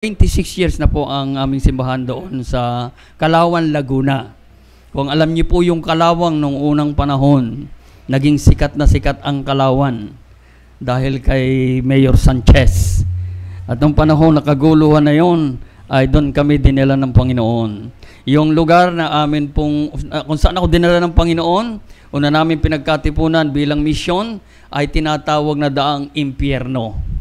26 years na po ang aming simbahan doon sa Calauan, Laguna. Kung alam niyo po yung Calauan nung unang panahon, naging sikat na sikat ang Calauan dahil kay Mayor Sanchez. At nung panahon nakaguluhan na yon, ay doon kami dinala ng Panginoon. Yung lugar na amin pong, kung saan ako dinala ng Panginoon, una namin pinagkatipunan bilang misyon, ay tinatawag na daang impyerno.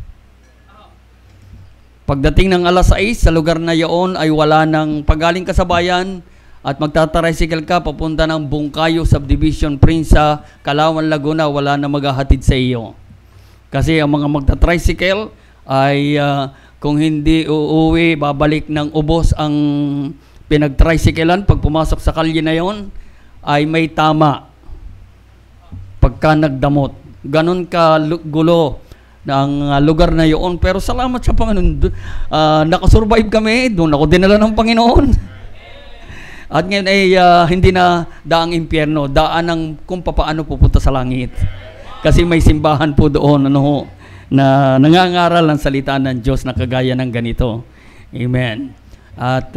Pagdating ng alas 6, sa lugar na iyon ay wala nang pagaling ka sa bayan at magtatricycle ka papunta ng Bungkayo Subdivision Prince sa Calauan, Laguna, wala na maghahatid sa iyo. Kasi ang mga magtatricycle ay kung hindi uuwi, babalik ng ubos ang pinagtricyclean. Pag pumasok sa kalye na yon, ay may tama pagka nagdamot. Ganon ka gulo ng lugar na yun. Pero salamat sa Panginoon, nakasurvive kami. Doon ako dinala ng Panginoon. At ngayon ay hindi na daang impyerno, daan ng kung paano pupunta sa langit. Kasi may simbahan po doon na nangangaral ang salita ng Diyos na kagaya ng ganito. Amen. At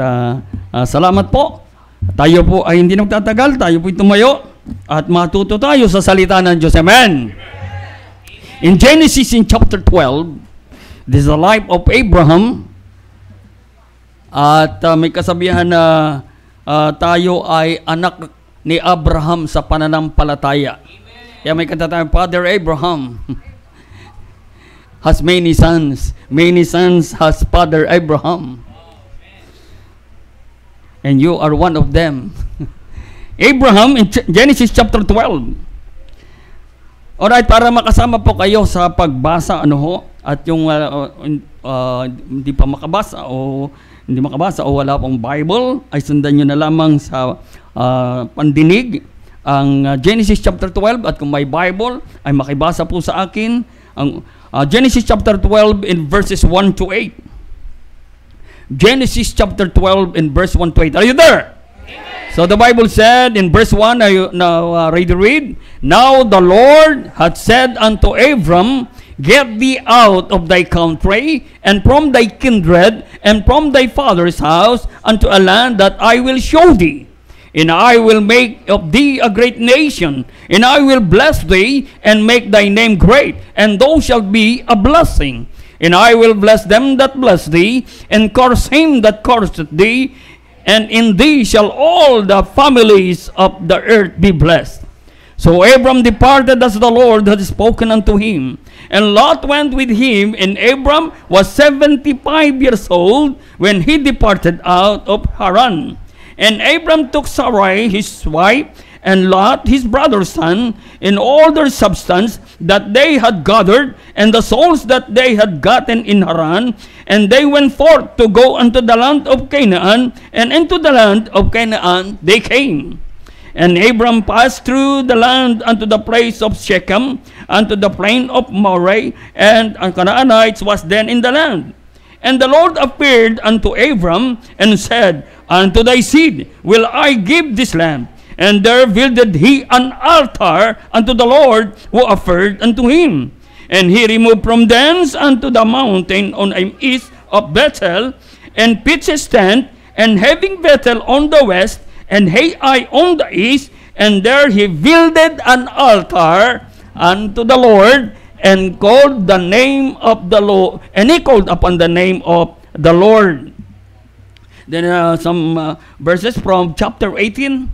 salamat po. Tayo po ay hindi nagtatagal. Tayo po tumayo at matuto tayo sa salita ng Diyos. Amen. In Genesis in chapter 12, this is the life of Abraham. At may kasabihan na tayo ay anak ni Abraham sa pananampalataya. Kaya may kanta tayo, Father Abraham has many sons. Many sons has Father Abraham. And you are one of them. Abraham in Genesis chapter 12. Alright, para makasama po kayo sa pagbasa at yung hindi pa makabasa o wala pong Bible, ay sundan nyo na lamang sa pandinig ang Genesis chapter 12, at kung may Bible ay makibasa po sa akin ang Genesis chapter 12 in verses 1 to 8. Genesis chapter 12 in verse 1 to 8. Are you there? So the Bible said in verse 1, now read, Now the Lord had said unto Abram, Get thee out of thy country, and from thy kindred, and from thy father's house, unto a land that I will show thee. And I will make of thee a great nation, and I will bless thee, and make thy name great, and thou shalt be a blessing. And I will bless them that bless thee, and curse him that curseth thee, and in thee shall all the families of the earth be blessed. So Abram departed as the Lord had spoken unto him. And Lot went with him, and Abram was 75 years old when he departed out of Haran. And Abram took Sarai his wife, and Lot his brother's son, in all their substance that they had gathered, and the souls that they had gotten in Haran, and they went forth to go unto the land of Canaan, and into the land of Canaan they came. And Abram passed through the land unto the place of Shechem, unto the plain of Moreh, and Canaanites was then in the land. And the Lord appeared unto Abram, and said, Unto thy seed will I give this land. And there builded he an altar unto the Lord who offered unto him. And he removed from thence unto the mountain on the east of Bethel, and pitched his tent, and having Bethel on the west, and Hai on the east, and there he builded an altar unto the Lord, and called the name of the Lord, and he called upon the name of the Lord. Then some verses from chapter 18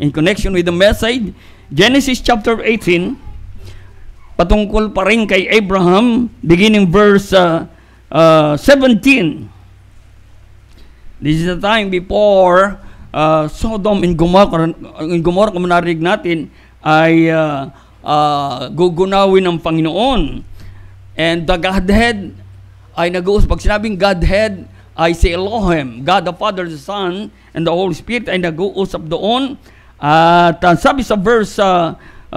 in connection with the message. Genesis chapter 18, patungkol pa rin kay Abraham, beginning verse 17. This is the time before Sodom and Gomorrah, kung narinig natin, ay gugunawin ng Panginoon. And the Godhead ay nag-uusap. Pag sinabing Godhead, ay si Elohim, God the Father, the Son, and the Holy Spirit ay nag-uusap doon. At sabi sa verse 16,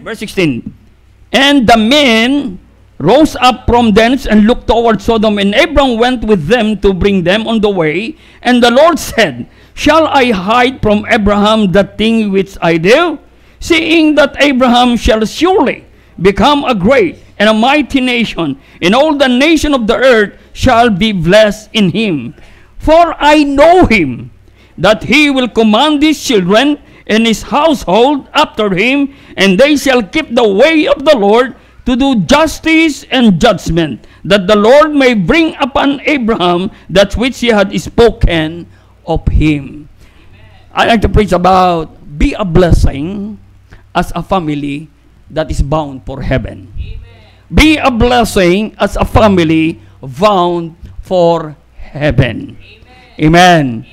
verse 16, And the men rose up from thence and looked toward Sodom, and Abram went with them to bring them on the way. And the Lord said, Shall I hide from Abraham the thing which I do? Seeing that Abraham shall surely become a great and a mighty nation, and all the nation of the earth shall be blessed in him. For I know him, that he will command his children and his household after him, and they shall keep the way of the Lord to do justice and judgment, that the Lord may bring upon Abraham that which he had spoken of him. I like to preach about be a blessing as a family that is bound for heaven. Be a blessing as a family bound for heaven. Amen.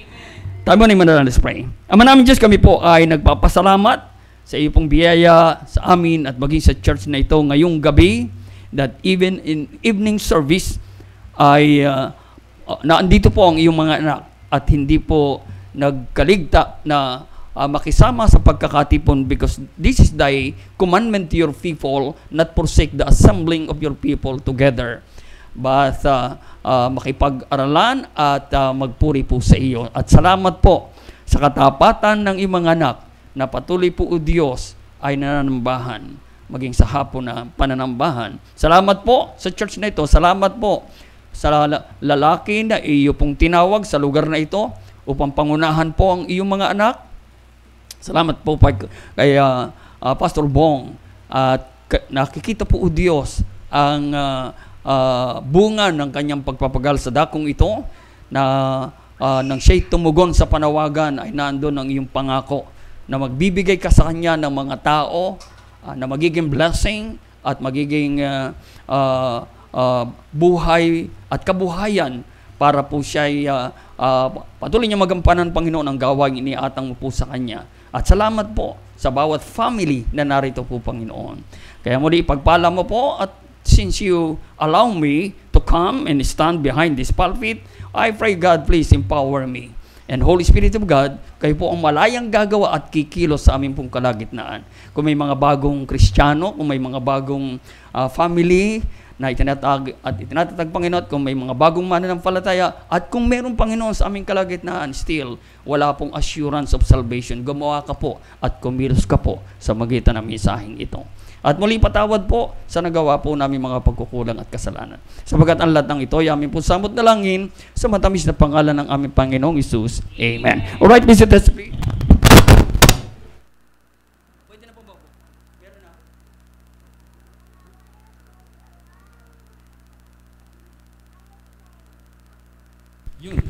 Tayo mo na yung manalangin, let's pray. Ama namin Diyos, kami po ay nagpapasalamat sa iyo pong biyaya sa amin at maging sa church na ito ngayong gabi, that even in evening service ay naandito po ang iyong mga anak at hindi po nagkaligta na makisama sa pagkakatipon, because this is thy commandment to your people, not forsake the assembling of your people together, but makipag-aralan at magpuri po sa iyo. At salamat po sa katapatan ng iyong mga anak na patuloy po o Diyos ay nananambahan, maging sa hapon na pananambahan. Salamat po sa church na ito. Salamat po sa lalaki na iyo pong tinawag sa lugar na ito upang pangunahan po ang iyong mga anak. Salamat po kay Pastor Bong. At nakikita po o Diyos ang bunga ng kanyang pagpapagal sa dakong ito, na nang siya'y tumugon sa panawagan ay naandun ang iyong pangako na magbibigay ka sa kanya ng mga tao na magiging blessing at magiging buhay at kabuhayan para po siya'y patuloy niya magampanan, Panginoon, ang gawain iniatang mo po sa kanya. At salamat po sa bawat family na narito po, Panginoon. Kaya muli ipagpala mo po, at since you allow me to come and stand behind this pulpit, I pray, God, please empower me. And Holy Spirit of God, kayo po ang malayang gagawa at kikilos sa aming pong kalagitnaan. Kung may mga bagong Kristiyano, kung may mga bagong family na itinatatag, Panginoon, kung may mga bagong mananampalataya, at kung mayroong, Panginoon, sa aming kalagitnaan, still, wala pong assurance of salvation, gumawa ka po at kumilos ka po sa magitan ng mensaheng ito. At muli patawad po sa nagawa po namin mga pagkukulang at kasalanan. Sapagat ang lahat ng ito ay aming po samot na langin sa matamis na pangalan ng aming Panginoong Hesus. Amen. Alright, Mr. Tesby. Pwede na po ba? Meron na. Yun.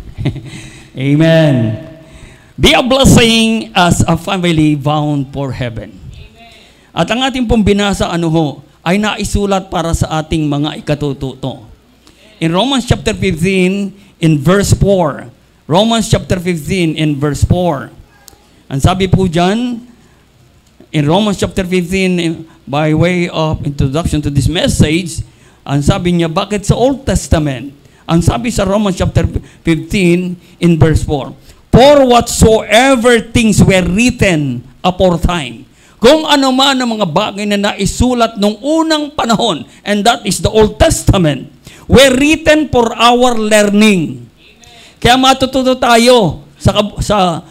Amen. Be a blessing as a family bound for heaven. At ang ating pong binasa ay naisulat para sa ating mga ikatututo. In Romans chapter 15 in verse 4. Romans chapter 15 in verse 4. Ang sabi po dyan, in Romans chapter 15, by way of introduction to this message, ang sabi niya, bakit sa Old Testament? Ang sabi sa Romans chapter 15 in verse 4, for whatsoever things were written aforetime, kung ano man ang mga bagay na naisulat nung unang panahon, and that is the Old Testament, were written for our learning. Kaya matututo tayo sa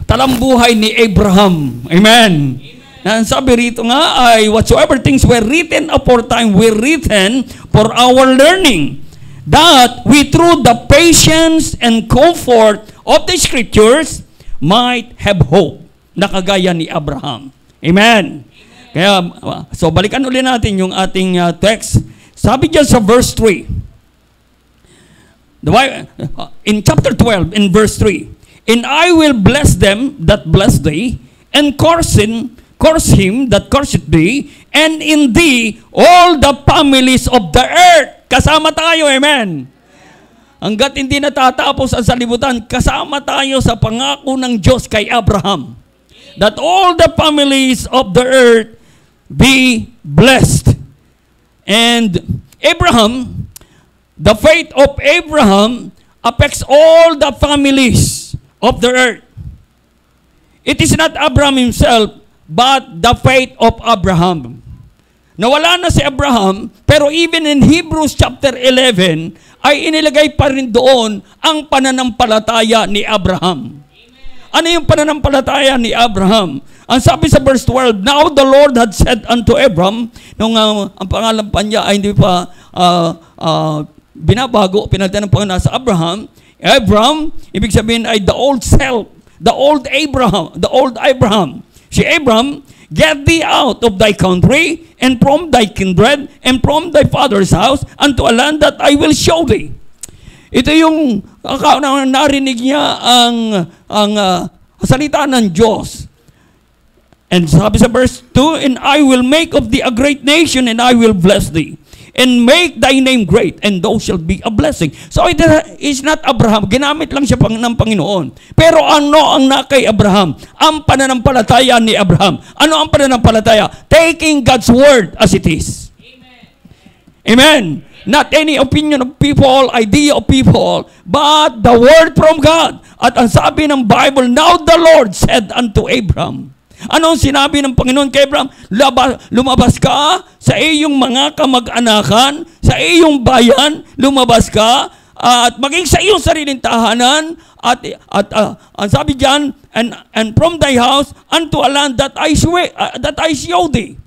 talambuhay ni Abraham. Amen. Na sabi rito nga ay, whatsoever things were written aforetime were written for our learning, that we through the patience and comfort of the Scriptures might have hope, na kagaya ni Abraham. Amen. Kaya, so balikan ulit natin yung ating text. Sabi dyan sa verse 3, in chapter 12, in verse 3, and I will bless them that bless thee, and curse him that curseth thee, and in thee all the families of the earth. Kasama tayo, amen. Hanggat hindi natatapos ang salibutan, kasama tayo sa pangako ng Diyos kay Abraham, that all the families of the earth be blessed. And Abraham, the faith of Abraham affects all the families of the earth. It is not Abraham himself, but the faith of Abraham. Nawala na si Abraham, pero even in Hebrews chapter 11, ay inilagay pa rin doon ang pananampalataya ni Abraham. Ano yung pananampalataya ni Abraham? Ang sabi sa verse 12, now the Lord had said unto Abram, nung ang pangalan pa niya ay hindi pa binabago, pinalitan ng Panginoon sa Abraham. Abram, ibig sabihin ay the old self, the old Abraham. Si Abram, get thee out of thy country, and from thy kindred, and from thy father's house, unto a land that I will show thee. Ito yung narinig niya ang salita ng Diyos. And sabi sa verse 2, and I will make of thee a great nation, and I will bless thee, and make thy name great, and thou shalt be a blessing. So it is not Abraham. Ginamit lang siya ng Panginoon. Pero ano ang kay Abraham? Ang pananampalataya ni Abraham. Ano ang pananampalataya? Taking God's word as it is. Amen. Amen. Not any opinion of people, idea of people, but the word from God. At ang sabi ng Bible, now the Lord said unto Abraham. Anong sinabi ng Panginoon kay Abraham? Lumabas ka sa iyong mga kamag-anakan, sa iyong bayan, lumabas ka, at maging sa iyong sariling tahanan, at ang sabi diyan, and from thy house unto a land that I show thee.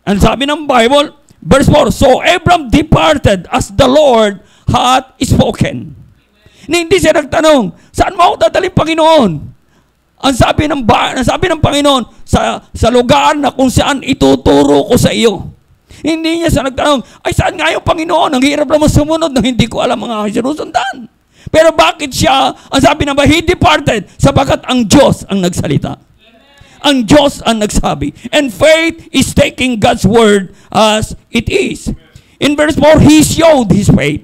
And sabi ng Bible, verse 4, so Abraham departed as the Lord had spoken. Hindi siya nagtanong, saan mo ako dadalhin, Panginoon? Ang sabi ng Panginoon, sa lugar na kung saan ituturo ko sa iyo. Hindi niya sa nagtanong, ay saan nga yung Panginoon? Ang hirap naman sumunod na hindi ko alam mga sinusundan. Pero bakit siya, ang sabi na ba, he departed, sapagat ang Diyos ang nagsalita. Ang Diyos ang nagsabi. And faith is taking God's word as it is. In verse 4, he showed his faith.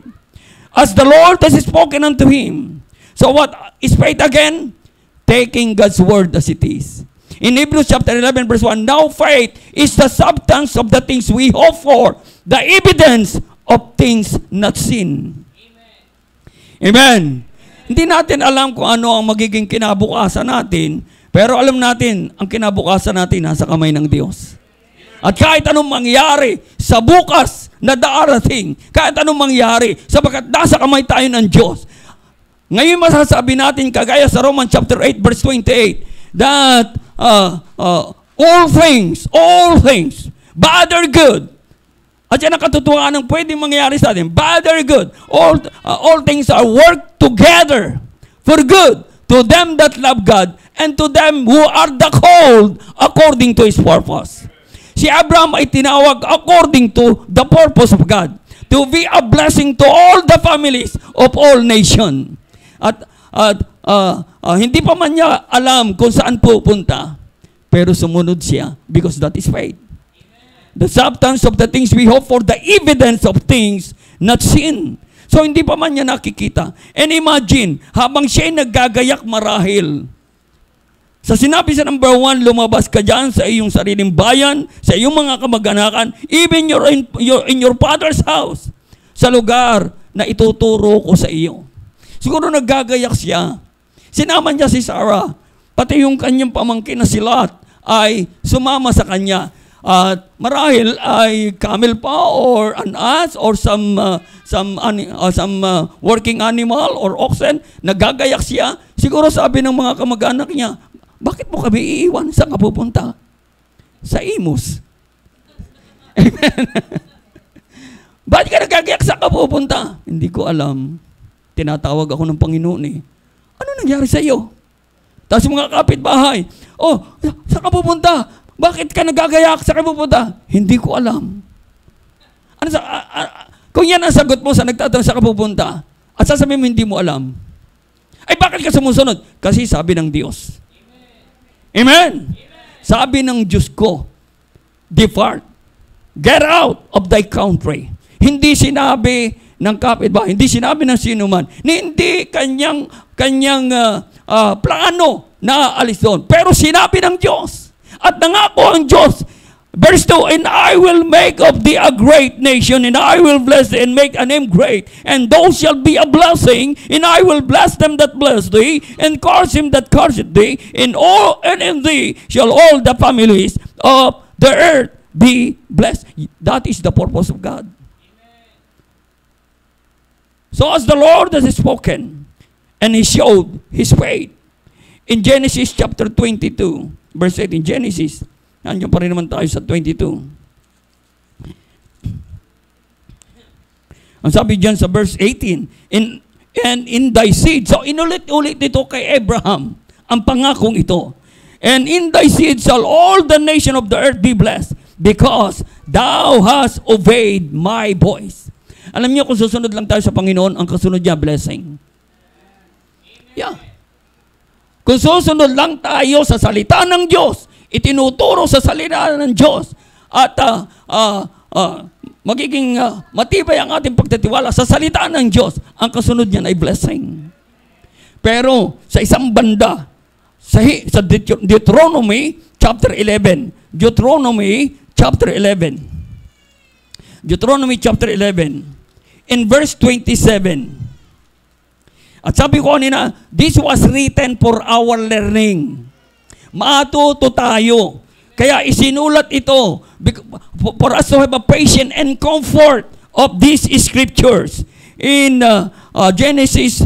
As the Lord has spoken unto him. So what is faith again? Taking God's word as it is. In Hebrews chapter 11 verse 1, now faith is the substance of the things we hope for, the evidence of things not seen. Amen. Amen. Hindi natin alam kung ano ang magiging kinabukasan natin, pero alam natin, ang kinabukasan natin nasa kamay ng Diyos. At kahit anong mangyari sa bukas na darating, kahit anong mangyari, sapagkat nasa kamay tayo ng Diyos. Ngayon masasabi natin, kagaya sa Romans chapter 8 verse 28, that all things, bad or good, at yan ang katotohanan ng pwedeng mangyari sa atin, bad or good, all things are work together for good to them that love God and to them who are the called according to His purpose. Si Abraham ay tinawag according to the purpose of God, to be a blessing to all the families of all nations. At hindi pa man niya alam kung saan pupunta, pero sumunod siya because that is faith. The substance of the things we hope for, the evidence of things not seen. So hindi pa man niya nakikita. And imagine, habang siya naggagayak marahil, sa sinabi sa number 1, lumabas ka dyan sa iyong sariling bayan, sa iyong mga kamag-anakan, even in your father's house, sa lugar na ituturo ko sa iyo. Siguro naggagayak siya. Sinama niya si Sarah. Pati yung kanyang pamangkin na si Lot ay sumama sa kanya. At marahil ay camel pa or an ass or some working animal or oxen. Naggagayak siya. Siguro sabi ng mga kamag-anak niya, bakit mo kami iiwan? Saan ka pupunta? Sa Imus. Amen. Bakit ka naggagayak? Saan ka pupunta? Hindi ko alam. Tinatawag ako ng Panginoon eh. Ano nangyari sa iyo? Tapos mga kapitbahay, oh, saan ka pupunta? Bakit ka nagagayak? Saan ka pupunta? Hindi ko alam. Ano kung yan ang sagot mo sa nagtatanong saan ka pupunta, at sasabihin mo hindi mo alam, ay bakit ka sumusunod? Kasi sabi ng Diyos. Amen? Sabi ng Diyos ko, depart, get out of thy country. Hindi sinabi ng kapitbahay, hindi sinabi ng sino man, hindi kanyang plano na alis doon. Pero sinabi ng Diyos. At nangako ang Diyos. Verse 2, and I will make of thee a great nation, and I will bless thee, and make a name great, and thou shalt be a blessing, and I will bless them that bless thee, and curse him that curseth thee, and in thee shall all the families of the earth be blessed. That is the purpose of God. So as the Lord has spoken, and He showed His faith, In Genesis chapter 22, verse 8, in Genesis, nandiyan pa rin naman tayo sa 22. Ang sabi diyan sa verse 18, and in thy seed, so inulit-ulit ito kay Abraham, ang pangakong ito. And in thy seed shall all the nation of the earth be blessed, because thou hast obeyed my voice. Alam niyo, kung susunod lang tayo sa Panginoon, ang kasunod niya, blessing. Yeah. Kung susunod lang tayo sa salita ng Diyos, itinuturo sa salita ng Diyos, at magiging matibay ang ating pagtitiwala sa salita ng Diyos, ang kasunod niyan ay blessing. Pero sa isang banda, sa Deuteronomy chapter 11, Deuteronomy chapter 11, in verse 27, at sabi ko kanina, this was written for our learning. Matuto tayo. Kaya isinulat ito for us to have a patience and comfort of these scriptures. In Genesis,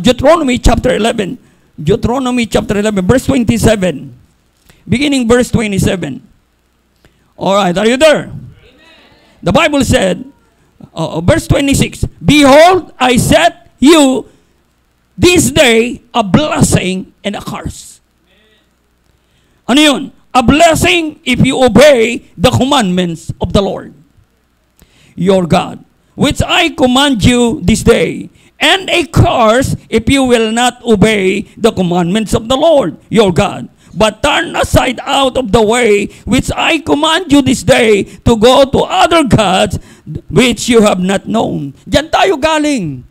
Deuteronomy chapter 11, verse 27, beginning verse 27. All right, are you there? Amen. The Bible said, verse 26, behold, I set you this day a blessing and a curse. Ano yun? A blessing if you obey the commandments of the Lord, your God, which I command you this day. And a curse if you will not obey the commandments of the Lord, your God, but turn aside out of the way which I command you this day to go to other gods which you have not known. Diyan tayo galing.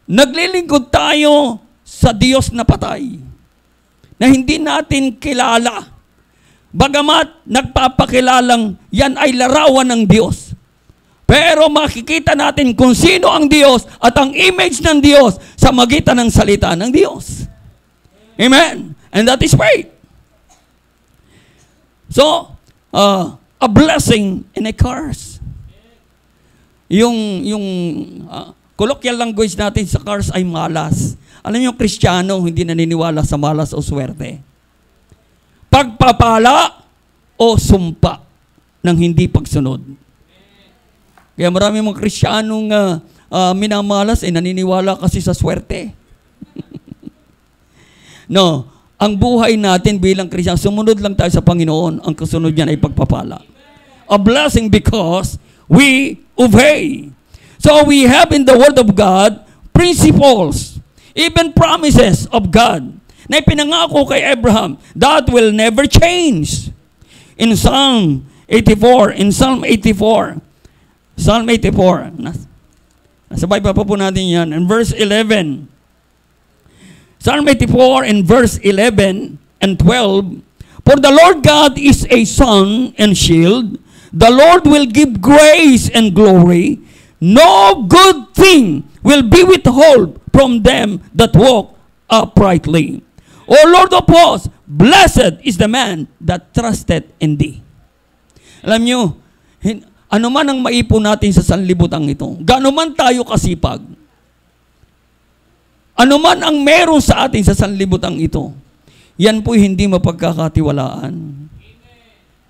Naglilingkod tayo sa Diyos na patay, na hindi natin kilala. Bagamat nagpapakilalang yan ay larawan ng Diyos. Pero makikita natin kung sino ang Diyos at ang image ng Diyos sa magitan ng salita ng Diyos. Amen? And that is right. So, a blessing and a curse. Yung colloquial language natin sa curse ay malas. Alam niyo, Kristiyano, hindi naniniwala sa malas o swerte. Pagpapala o sumpa ng hindi pagsunod. Kaya marami mga Kristiyanong minamalas ay naniniwala kasi sa swerte. No, ang buhay natin bilang Kristiyano, sumunod lang tayo sa Panginoon, ang kasunod niyan ay pagpapala. A blessing because we obey. So we have in the Word of God principles, even promises of God na ipinangako kay Abraham that will never change. In Psalm 84, nasa Bible pa po natin yan, in verse 11, Psalm 84 in verse 11 and 12, for the Lord God is a sun and shield, the Lord will give grace and glory, no good thing will be withheld from them that walk uprightly. O Lord of hosts, blessed is the man that trusted in thee. Alam nyo, ano man ang maipon natin sa sanlibutan ito, gaano man tayo kasipag, ano man ang meron sa atin sa sanlibutan ito, yan po'y hindi mapagkakatiwalaan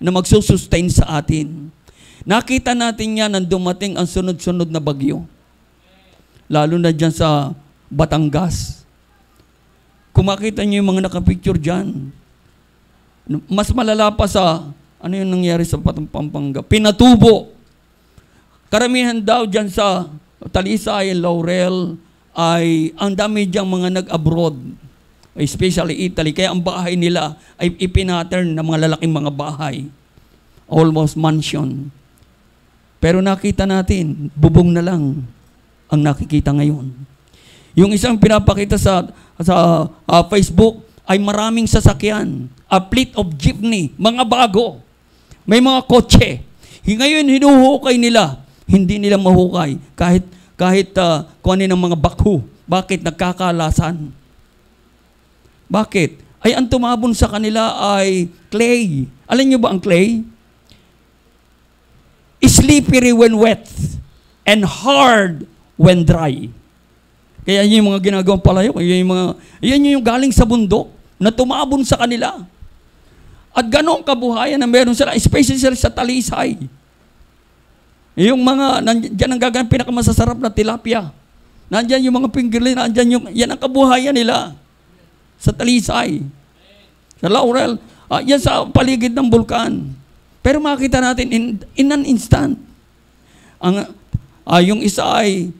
na magsusustain sa atin. Nakita natin yan nang dumating ang sunod-sunod na bagyo. Lalo na dyan sa Batangas. Kung makita niyo yung mga nakapicture dyan, mas malala pa sa, ano yung nangyari sa Pampanga? Pinatubo. Karamihan daw dyan sa Talisay, Laurel, ay ang dami diyang mga nag-abroad, especially Italy. Kaya ang bahay nila ay ipinattern ng mga lalaking mga bahay. Almost mansion. Pero nakita natin, bubong na lang ang nakikita ngayon. Yung isang pinapakita sa Facebook ay maraming sasakyan. A fleet of jeepney, mga bago. May mga kotse. Ngayon hinuhukay nila. Hindi nila mahukay kahit kuhanin ng mga bakho. Bakit? Nagkakalasan. Bakit? Ay ang tumabon sa kanila ay clay. Alam niyo ba ang clay? Slippery when wet and hard when dry. Kaya yan yung mga ginagawang palayok, yan yung galing sa bundok na tumabon sa kanila. At ganong kabuhayan na meron sila, especially sa Talisay. Yung mga, nandiyan ang gagawin pinakamasasarap na tilapia. Nandiyan yung mga pinggirlin, yan ang kabuhayan nila. Sa Talisay. Sa Laurel. Yan sa paligid ng bulkan. Pero makita natin in an instant. Yung isa ay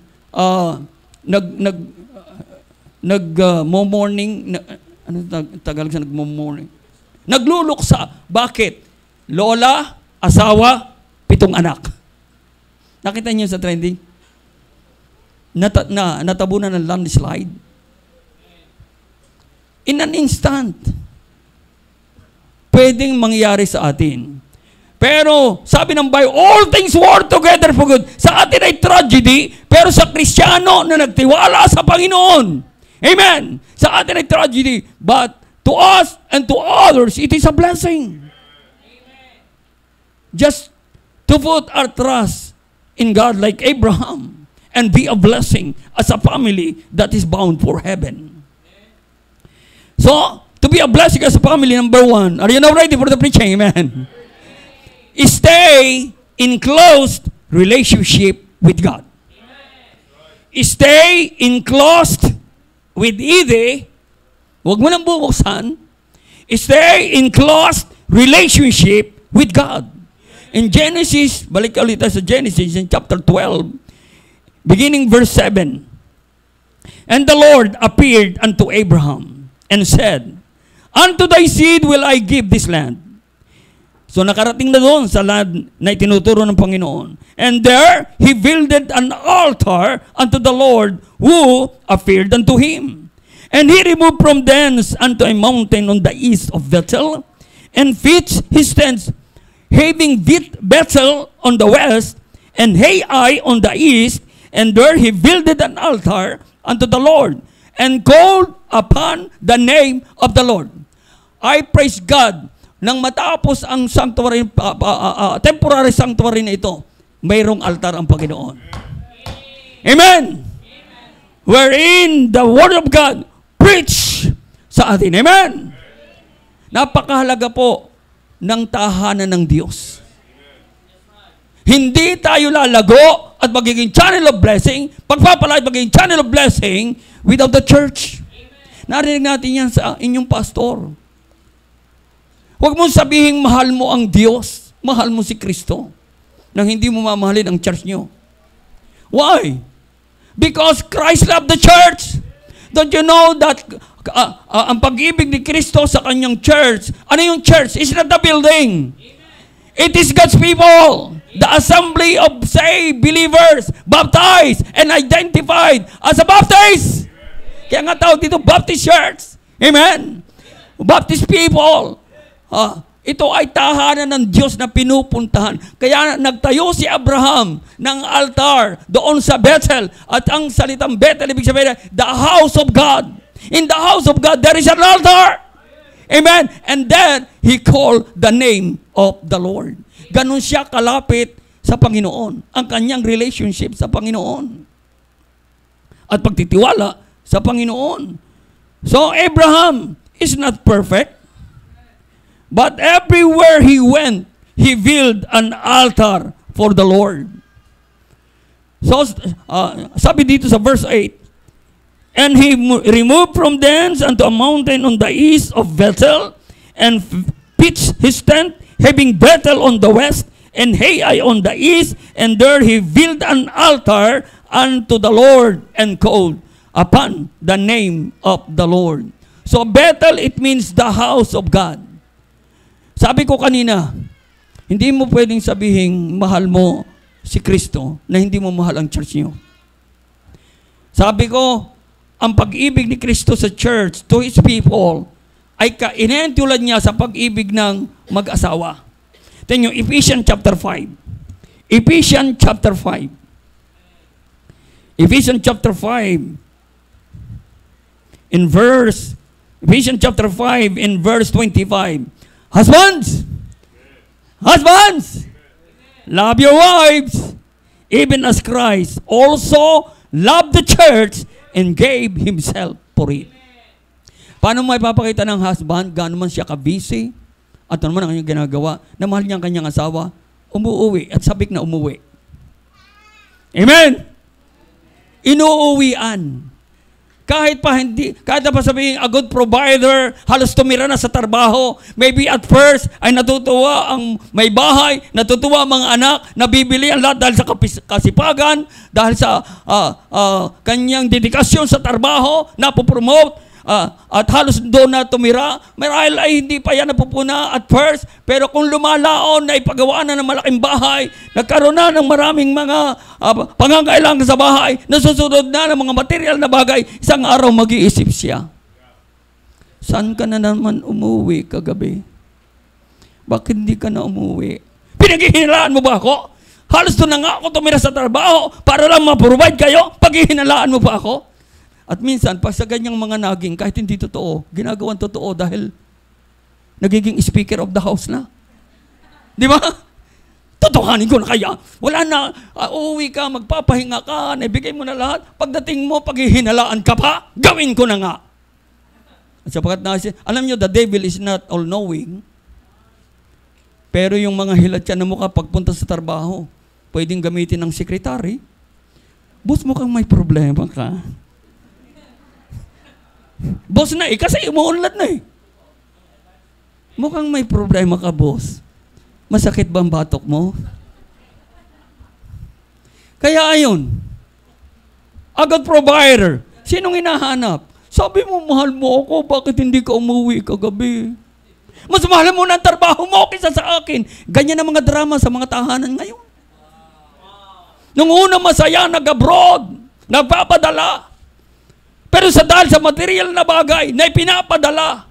morning, ano Tagalog sa nagmo-morning? Nagluluksa. Bakit? Lola, asawa, 7 anak. Nakita niyo sa trending? Natabunan ng landslide. In an instant. Pwedeng mangyari sa atin. Pero, sabi ng Bible, all things work together for good. Sa atin ay tragedy, pero sa Kristiyano na nagtiwala sa Panginoon. Amen! Sa atin ay tragedy, but to us and to others, it is a blessing. Just to put our trust in God like Abraham and be a blessing as a family that is bound for heaven. So, to be a blessing as a family, number 1, are you now ready for the preaching? Amen. Stay in close relationship with God. Stay in close with Ide. Huwag mo nang bubuksan. Stay in close relationship with God. In Genesis, balik ulit sa Genesis in chapter 12, beginning verse 7. And the Lord appeared unto Abraham and said, unto thy seed will I give this land. So nakarating na doon sa land na itinuturo ng Panginoon. And there, he builded an altar unto the Lord who appeared unto him. And he removed from thence unto a mountain on the east of Bethel, and pitched his tents, having Bethel on the west, and Hai on the east, and there he builded an altar unto the Lord, and called upon the name of the Lord. I praise God. Nang matapos ang sanctuary, temporary sanctuary na ito, mayroong altar ang Panginoon. Amen! Wherein the Word of God preach sa atin. Amen! Napakahalaga po ng tahanan ng Diyos. Hindi tayo lalago at magiging channel of blessing, pagpapalay magiging channel of blessing without the church. Narinig natin yan sa inyong pastor. Huwag mong sabihin mahal mo ang Diyos, mahal mo si Kristo, nang hindi mo mamahalin ang church nyo. Why? Because Christ loved the church. Don't you know that ang pag-ibig ni Kristo sa kanyang church, ano yung church? It's not the building. It is God's people. The assembly of saved believers, baptized and identified as a Baptist. Kaya nga tawag dito, Baptist Church. Amen? Baptist people. Ito ay tahanan ng Diyos na pinupuntahan. Kaya nagtayo si Abraham ng altar doon sa Bethel. At ang salitang Bethel, ibig sabihin, the house of God. In the house of God, there is an altar. Amen? And then, he called the name of the Lord. Ganon siya kalapit sa Panginoon. Ang kanyang relationship sa Panginoon. At pagtitiwala sa Panginoon. So, Abraham is not perfect. But everywhere he went, he built an altar for the Lord. So, sabi dito sa verse 8, and he removed from thence unto a mountain on the east of Bethel, and pitched his tent, having Bethel on the west, and Hai on the east, and there he built an altar unto the Lord, and called upon the name of the Lord. So, Bethel, it means the house of God. Sabi ko kanina, hindi mo pwedeng sabihin mahal mo si Kristo na hindi mo mahal ang church niyo. Sabi ko, ang pag-ibig ni Kristo sa church to His people ay inentulad niya sa pag-ibig ng mag-asawa. Tingnan niyo, Ephesians chapter 5. Ephesians chapter 5. Ephesians chapter 5 in verse Ephesians chapter 5 in verse 25. Husbands, love your wives, even as Christ also loved the church and gave himself for it. Paano mo ipapakita ng husband, gaano man siya ka-busy, at ano man ang kanyang ginagawa, na mahal niya ang kanyang asawa, umuuwi, at sabik na umuwi. Amen! Inuuwian. Kahit na pa sabihin, a good provider, halos tumira na sa trabaho. Maybe at first, ay natutuwa ang may bahay, natutuwa ang mga anak, nabibili ang lahat dahil sa kasipagan, dahil sa kanyang dedikasyon sa trabaho, napopromote, at halos doon na tumira. Marahil ay hindi pa yan napupuna at first, pero kung lumalaon na ipagawa na ng malaking bahay, nagkaroon na ng maraming mga pangangailangan sa bahay, nasusunod na ng mga material na bagay, isang araw mag-iisip siya, saan ka na naman umuwi kagabi? Bakit hindi ka na umuwi? Pinaghihinalaan mo ba ako? Halos doon na nga ako tumira sa trabaho para lang ma-provide kayo, paghihinalaan mo ba ako? At minsan, pag sa ganyang mga naging, kahit hindi totoo, ginagawan totoo dahil nagiging speaker of the house na. Di ba? Totohanin ko na kaya. Wala na, uuwi ka, magpapahinga ka, naibigay mo na lahat. Pagdating mo, paghihinalaan ka pa, gawin ko na nga. At sapagkat alam nyo, the devil is not all-knowing. Pero yung mga hilat yan na mukha, pagpunta sa trabaho, pwedeng gamitin ng sekretary. Boss, mukhang may problema ka. Boss na kasi umuunlad na Mukhang may problema ka, boss. Masakit ba ang batok mo? Kaya ayun, a good provider. Sinong hinahanap? Sabi mo, mahal mo ako, bakit hindi ka umuwi kagabi? Mas mahal mo na ang trabaho mo kaysa sa akin. Ganyan ang mga drama sa mga tahanan ngayon. Nung una masaya, nag-abroad, nagpapadala. Pero dahil sa material na bagay na ipinapadala,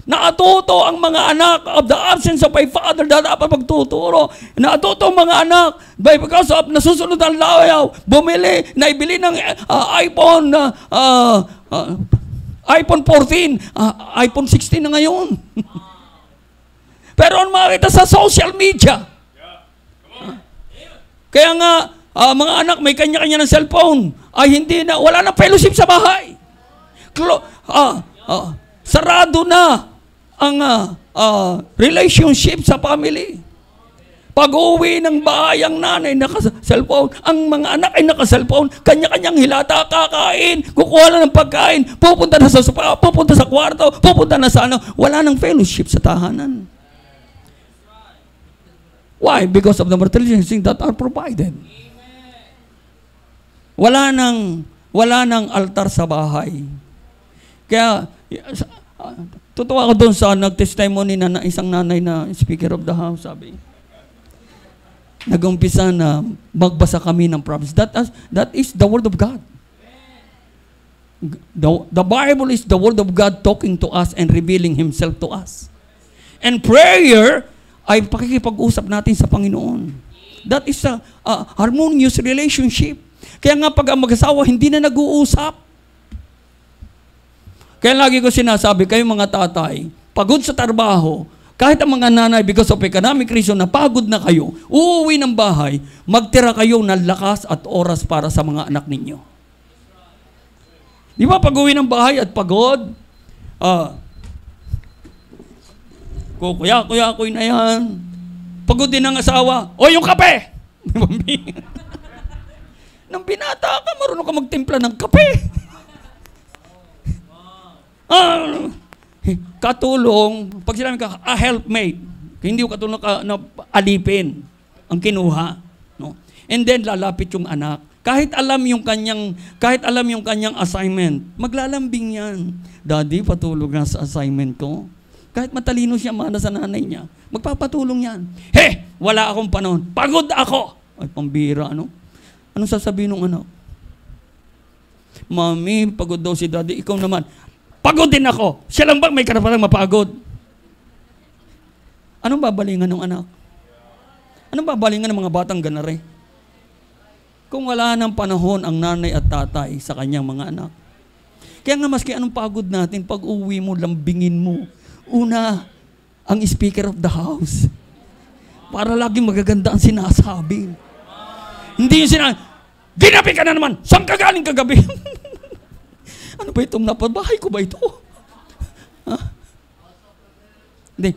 natuto ang mga anak of the absence of my father na dapat magtuturo. Natuto ang mga anak because of nasusunod ang layaw, naibili ng iPhone 14, iPhone 16 na ngayon. Pero ang makita sa social media. Kaya nga, mga anak may kanya-kanya ng cellphone, ay wala na fellowship sa bahay. Sarado na ang relationship sa family. Pag-uwi ng bahay, ang nanay naka-cellphone, ang mga anak ay naka-cellphone, kanya-kanyang hilata, kakain, kukuha lang ng pagkain, pupunta na sa sopa, pupunta sa kwarto, pupunta na sa wala nang fellowship sa tahanan. Why? Because of the material things that are provided. Wala nang altar sa bahay. Kaya, totoo ako doon sa nag-testimony na isang nanay na speaker of the house, sabi, nag-umpisa na magbasa kami ng prophets. That is the word of God. The Bible is the word of God talking to us and revealing Himself to us. And prayer ay pakikipag-usap natin sa Panginoon. That is a harmonious relationship. Kaya nga pag ang mag-asawa hindi na nag-uusap. Kaya lagi ko sinasabi, kayong mga tatay, pagod sa trabaho, kahit ang mga nanay, because of economic reason, napagod na kayo, uuwi ng bahay, magtira kayo ng lakas at oras para sa mga anak ninyo. Di ba pag-uwi ng bahay at pagod, kuya-kuya-kuy na yan. Pagod din ang asawa, o yung kape! Nung binata ka, marunong ka magtimpla ng kape. Katulong, pag sinabi ka, a helpmate, hindi ko katulong ka na alipin ang kinuha. No? And then, lalapit yung anak. Kahit alam yung kanyang assignment, maglalambing yan. Daddy, patulog na sa assignment ko. Kahit matalino siya, mana sa nanay niya, magpapatulong yan. Wala akong panahon. Pagod ako. Ay, pambira, ano? Anong sasabihin ng anak? Mami, pagod daw si daddy. Ikaw naman. Pagod din ako. Siya lang ba may karapatang mapagod? Anong babalingan ng anak? Anong babalingan ng mga batang ganare? Kung wala ng panahon ang nanay at tatay sa kanyang mga anak. Kaya nga maski anong pagod natin, pag uwi mo, lambingin mo. Una, ang speaker of the house. Para laging magaganda ang sinasabi. Hindi yung sinasabi, ginabi ka na naman, saan ka galing kagabi? Ano ba itong napabahay ko ba ito? Ha? Hindi.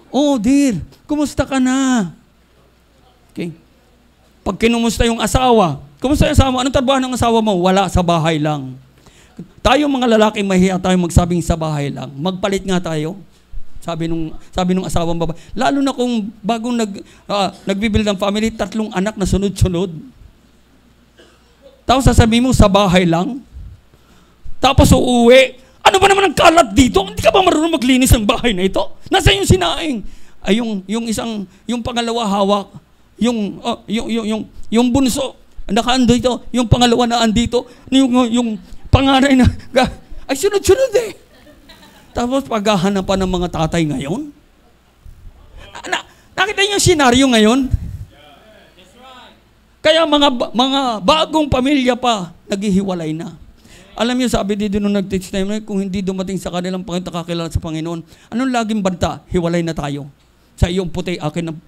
Oh, dear, kumusta ka na? Okay. Pag kinumusta yung asawa, kumusta yung asawa? Anong trabaho ng asawa mo? Wala, sa bahay lang. Tayo mga lalaki, mahiya tayo magsabing sa bahay lang. Magpalit nga tayo. Sabi nung asawang babae. Lalo na kung bagong nagbibuild ng family, 3 anak na sunod-sunod. Tapos sasabihin mo, sa bahay lang. Tapos uuwi. Ano ba naman ang kalat dito? Hindi ka ba marunong maglinis ng bahay na ito? Nasaan yung sinaing? Ay, yung pangalawa hawak. Yung bunso, nakaando ito. Yung pangalawa na andito. Yung panganay na, ay sunod-sunod eh. Tapos paghahanapan ng mga tatay ngayon. Nakita niyo yung senaryo ngayon? Kaya mga bagong pamilya pa, naghihiwalay na. Alam niyo, sabi dito nung nag-teach time, kung hindi dumating sa kanilang kakilala sa Panginoon, anong laging banta? Hiwalay na tayo. Sa iyong puti, akin ang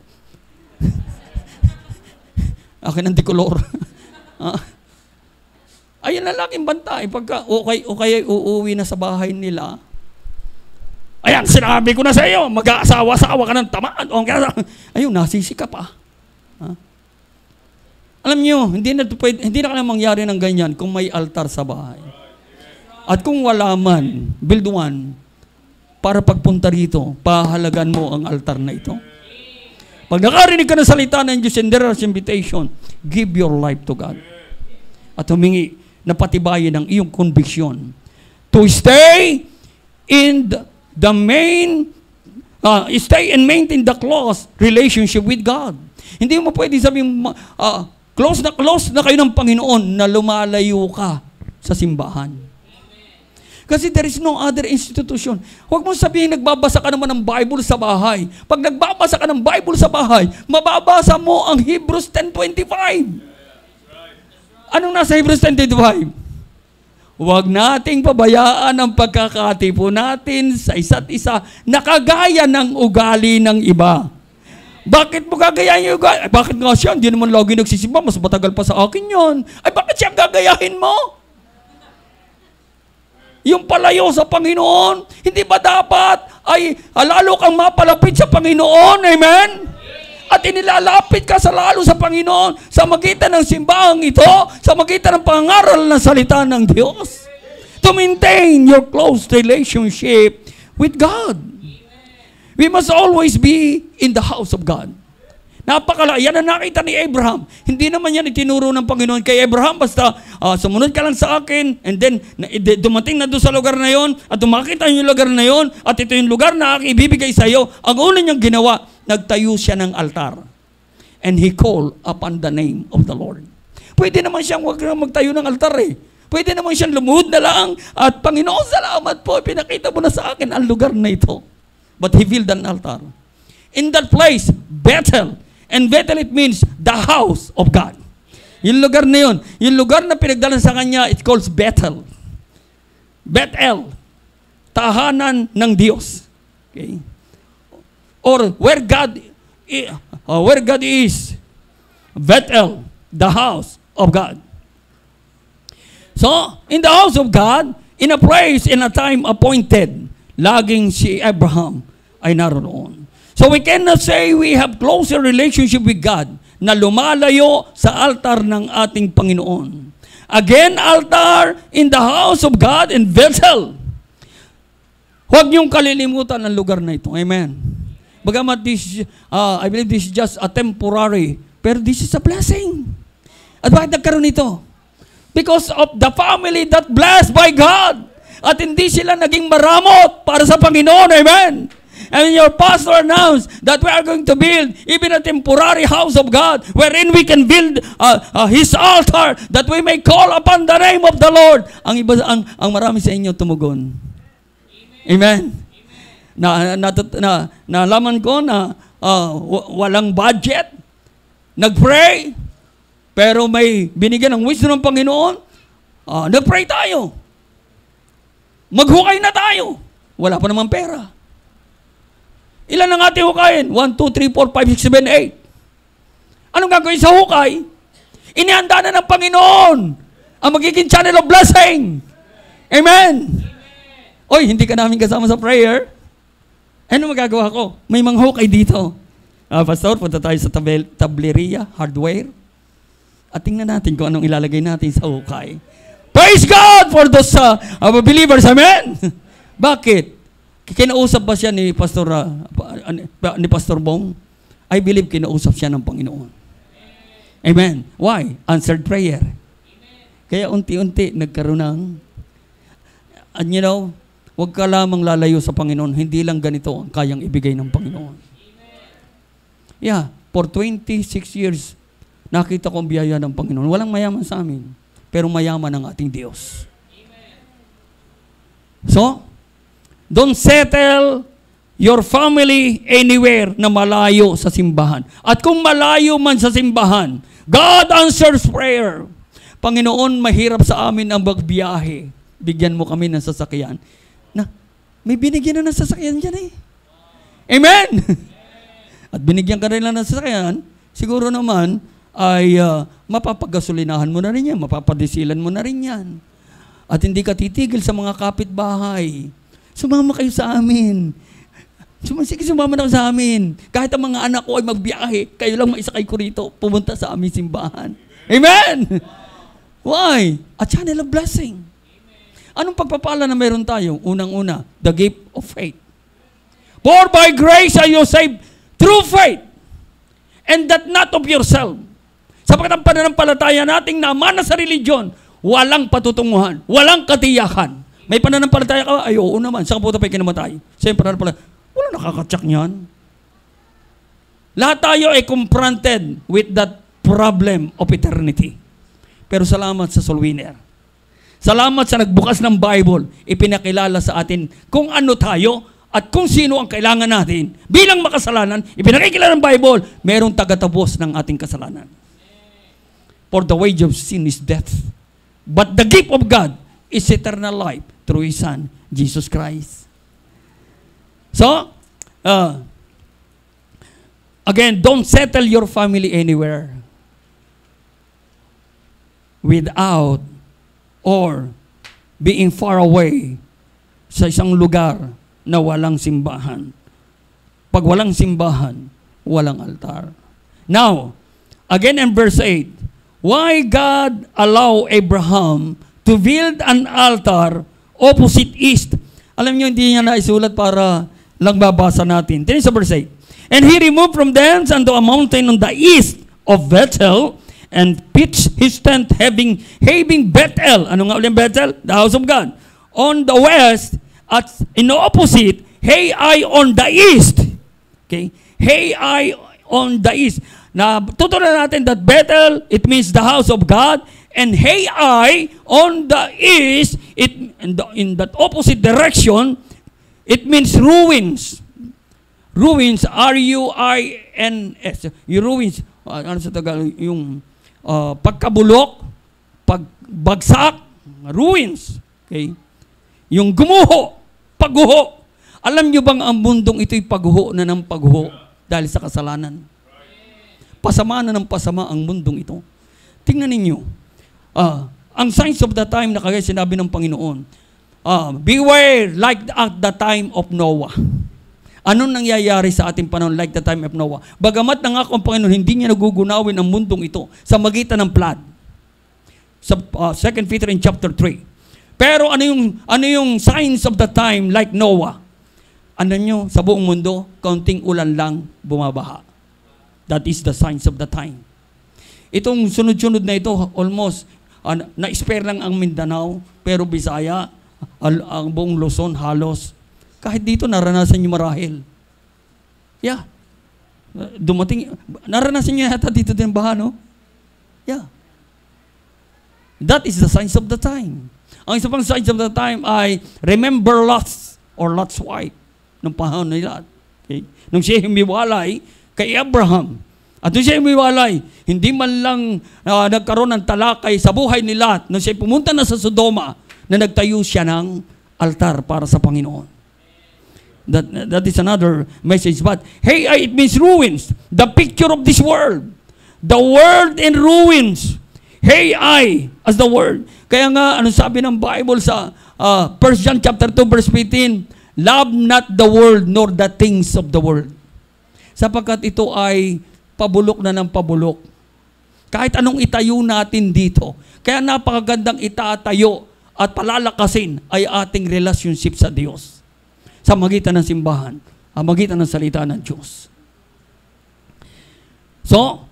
akin ang dikolor. Ayun na laging banta. Pagka okay, uuwi na sa bahay nila. Ayan, sinabi ko na sa iyo, mag-aasawa-sawa ka ng tamaan. Ayun, nasisi ka pa. Alam niyo, hindi na kailangan mangyari ng ganyan kung may altar sa bahay. At kung wala man, build one, para pagpunta rito, pahalagan mo ang altar na ito. Pag nakarinig ka ng salita ng Diyos and there is invitation, give your life to God. At humingi na patibayin ang iyong conviction to stay in the maintain the close relationship with God. Hindi mo pwede sabihin, close na kayo ng Panginoon na lumalayo ka sa simbahan. Kasi there is no other institution. Huwag mo sabihin, nagbabasa ka naman ng Bible sa bahay. Pag nagbabasa ka ng Bible sa bahay, mababasa mo ang Hebrews 10:25. Anong nasa Hebrews 10:25? Huwag nating pabayaan ang pagkakatipo natin sa isa't isa na kagaya ng ugali ng iba. Bakit mo gagayahin yung ugali? Bakit nga siya? Hindi naman lagi nagsisimba. Mas matagal pa sa akin yon. Ay, bakit siya gagayahin mo? Yung palayo sa Panginoon, hindi ba dapat ay lalo kang mapalapit sa Panginoon? Amen? At inilalapit ka sa lalo sa Panginoon sa magitan ng simbahang ito, sa magitan ng pangaral ng salita ng Diyos. To maintain your close relationship with God. We must always be in the house of God. Yan ang nakita ni Abraham. Hindi naman yan itinuro ng Panginoon kay Abraham, basta sumunod ka lang sa akin, and then dumating na doon sa lugar na yon, at umakita yung lugar na yon, at ito yung lugar na aking ibibigay sa iyo. Ang una niyang ginawa, nagtayo siya ng altar. And he called upon the name of the Lord. Pwede naman siyang wag na magtayo ng altar eh. Pwede naman siyang lumuhod na lang, at Panginoon, salamat po, pinakita mo na sa akin ang lugar na ito. But he built an altar. In that place, Bethel. And Bethel, it means the house of God. Yung lugar na yun, yung lugar na pinagdalan sa kanya, it calls Bethel. Bethel, tahanan ng Diyos. Okay? Or where God is, Bethel, the house of God. So, in the house of God, in a place, in a time appointed, laging si Abraham ay naroon. So we cannot say we have closer relationship with God na lumalayo sa altar ng ating Panginoon. Again, altar in the house of God in Bethel. Huwag niyong kalilimutan ang lugar na ito. Amen. Bagamat I believe this is just a temporary, pero this is a blessing. At bakit nagkaroon ito? Because of the family that blessed by God. At hindi sila naging maramot para sa Panginoon. Amen. And your pastor announced that we are going to build even a temporary house of God wherein we can build His altar that we may call upon the name of the Lord. Ang marami sa inyo tumugon. Amen. Nalaman ko na walang budget. Nag-pray, pero may binigyan ng wisdom ng Panginoon. Nag-pray tayo. Maghukay na tayo. Wala pa namang pera. Ilan ang ating hukayin? 1, 2, 3, 4, 5, 6, 7, 8. Anong gagawin sa hukay? Inihanda na ng Panginoon ang magiging channel of blessing. Amen! Oy, hindi ka namin kasama sa prayer. Ano magagawa ko? May mga hukay dito. Pastor, punta tayo sa tableria, hardware. At tingnan natin kung anong ilalagay natin sa hukay. Praise God for those believers. Amen? Bakit? Kinausap ba siya ni Pastor Bong? I believe kinausap siya ng Panginoon. Amen. Why? Answered prayer. Kaya unti-unti nagkaroon ng, and you know, huwag ka lamang lalayo sa Panginoon. Hindi lang ganito ang kayang ibigay ng Panginoon. Yeah, for 26 years, nakita ko ang biyaya ng Panginoon. Walang mayaman sa amin, pero mayaman ang ating Diyos. So, don't settle your family anywhere na malayo sa simbahan. At kung malayo man sa simbahan, God answers prayer. Panginoon, mahirap sa amin ang magbiyahe. Bigyan mo kami ng sasakyan. Na, may binigyan na ng sasakyan dyan eh. Amen! At binigyan ka rin lang ng sasakyan, siguro naman ay mapapagasolinahan mo na rin yan, mapapadisilan mo na rin yan. At hindi ka titigil sa mga kapitbahay. Sumama kayo sa amin. Sige, sumama na sa amin. Kahit ang mga anak ko ay magbiyahe, kayo lang maisakay ko rito, pumunta sa aming simbahan. Amen! Why? A channel of blessing. Anong pagpapala na meron tayo? Unang-una, the gift of faith. For by grace are you saved through faith, and that not of yourself. Sapagkat ang pananampalataya nating namana sa religion, walang patutunguhan, walang katiyakan. May pananampalataya ka, ay oo naman, saka po tayo kinamatay. Siyempre, pananampalataya. Wala nakakatsak niyan. Lahat tayo ay confronted with that problem of eternity. Pero salamat sa soul winner. Salamat sa nagbukas ng Bible, ipinakilala sa atin kung ano tayo at kung sino ang kailangan natin. Bilang makasalanan, ipinakikilala ng Bible, merong tagatapos ng ating kasalanan. For the wage of sin is death. But the gift of God is eternal life through His Son, Jesus Christ. So, again, don't settle your family anywhere without or being far away sa isang lugar na walang simbahan. Pag walang simbahan, walang altar. Now, again in verse 8, why God allow Abraham to build an altar opposite east? Alam niyo, hindi niya naisulat para lang babasa natin. Tingnan sa verse 8. And he removed from thence unto a mountain on the east of Bethel, and pitched his tent having Bethel. Ano nga ulit Bethel? The house of God. On the west, at in the opposite, Hai on the east. Okay? Hai on the east. Na tutunan natin that Bethel, it means the house of God, and Hai on the east, in that opposite direction, it means ruins. Ruins, R-U-I-N-S. Yung ruins, ano sa Tagalog, yung pagkabulok, pagbagsak, ruins. Okay? Yung gumuho, pagguho. Alam nyo bang ang mundong ito'y pagguho na ng pagguho dahil sa kasalanan? Pasama na ng pasama ang mundong ito. Tingnan ninyo, ang signs of the time na kagaya sinabi ng Panginoon, beware like at the time of Noah. Anong nangyayari sa ating panahon like the time of Noah? Bagamat nangako ang Panginoon, hindi niya nagugunawin ang mundong ito sa magitan ng flood. Sa 2 Peter in chapter 3. Pero ano yung signs of the time like Noah? Ano nyo, sa buong mundo, kaunting ulan lang bumabaha. That is the signs of the time. Itong sunod-sunod na ito, almost, na-spare lang ang Mindanao, pero Bisaya, ang buong Luzon, halos. Kahit dito, naranasan nyo marahil. Yeah. Dumating, naranasan nyo yata dito din baha, no? Yeah. That is the signs of the time. Ang isa pang signs of the time ay remember Lot or Lot's wife nung panahon nila. Okay? Nung siya humiwalay kay Abraham. At nung siya humiwalay, hindi man lang nagkaroon ng talakay sa buhay ni Lot. Nung siya pumunta na sa Sodoma, na nagtayo siya ng altar para sa Panginoon. That is another message. But, hey, it means ruins. The picture of this world. The world in ruins. Hey, as the word. Kaya nga, ano sabi ng Bible sa 1 John chapter 2 verse 15, love not the world nor the things of the world. Sapagkat ito ay pabulok na ng pabulok. Kahit anong itayo natin dito, kaya napakagandang itatayo at palalakasin ay ating relationship sa Diyos. Sa magitan ng simbahan, sa magitan ng salita ng Diyos. So,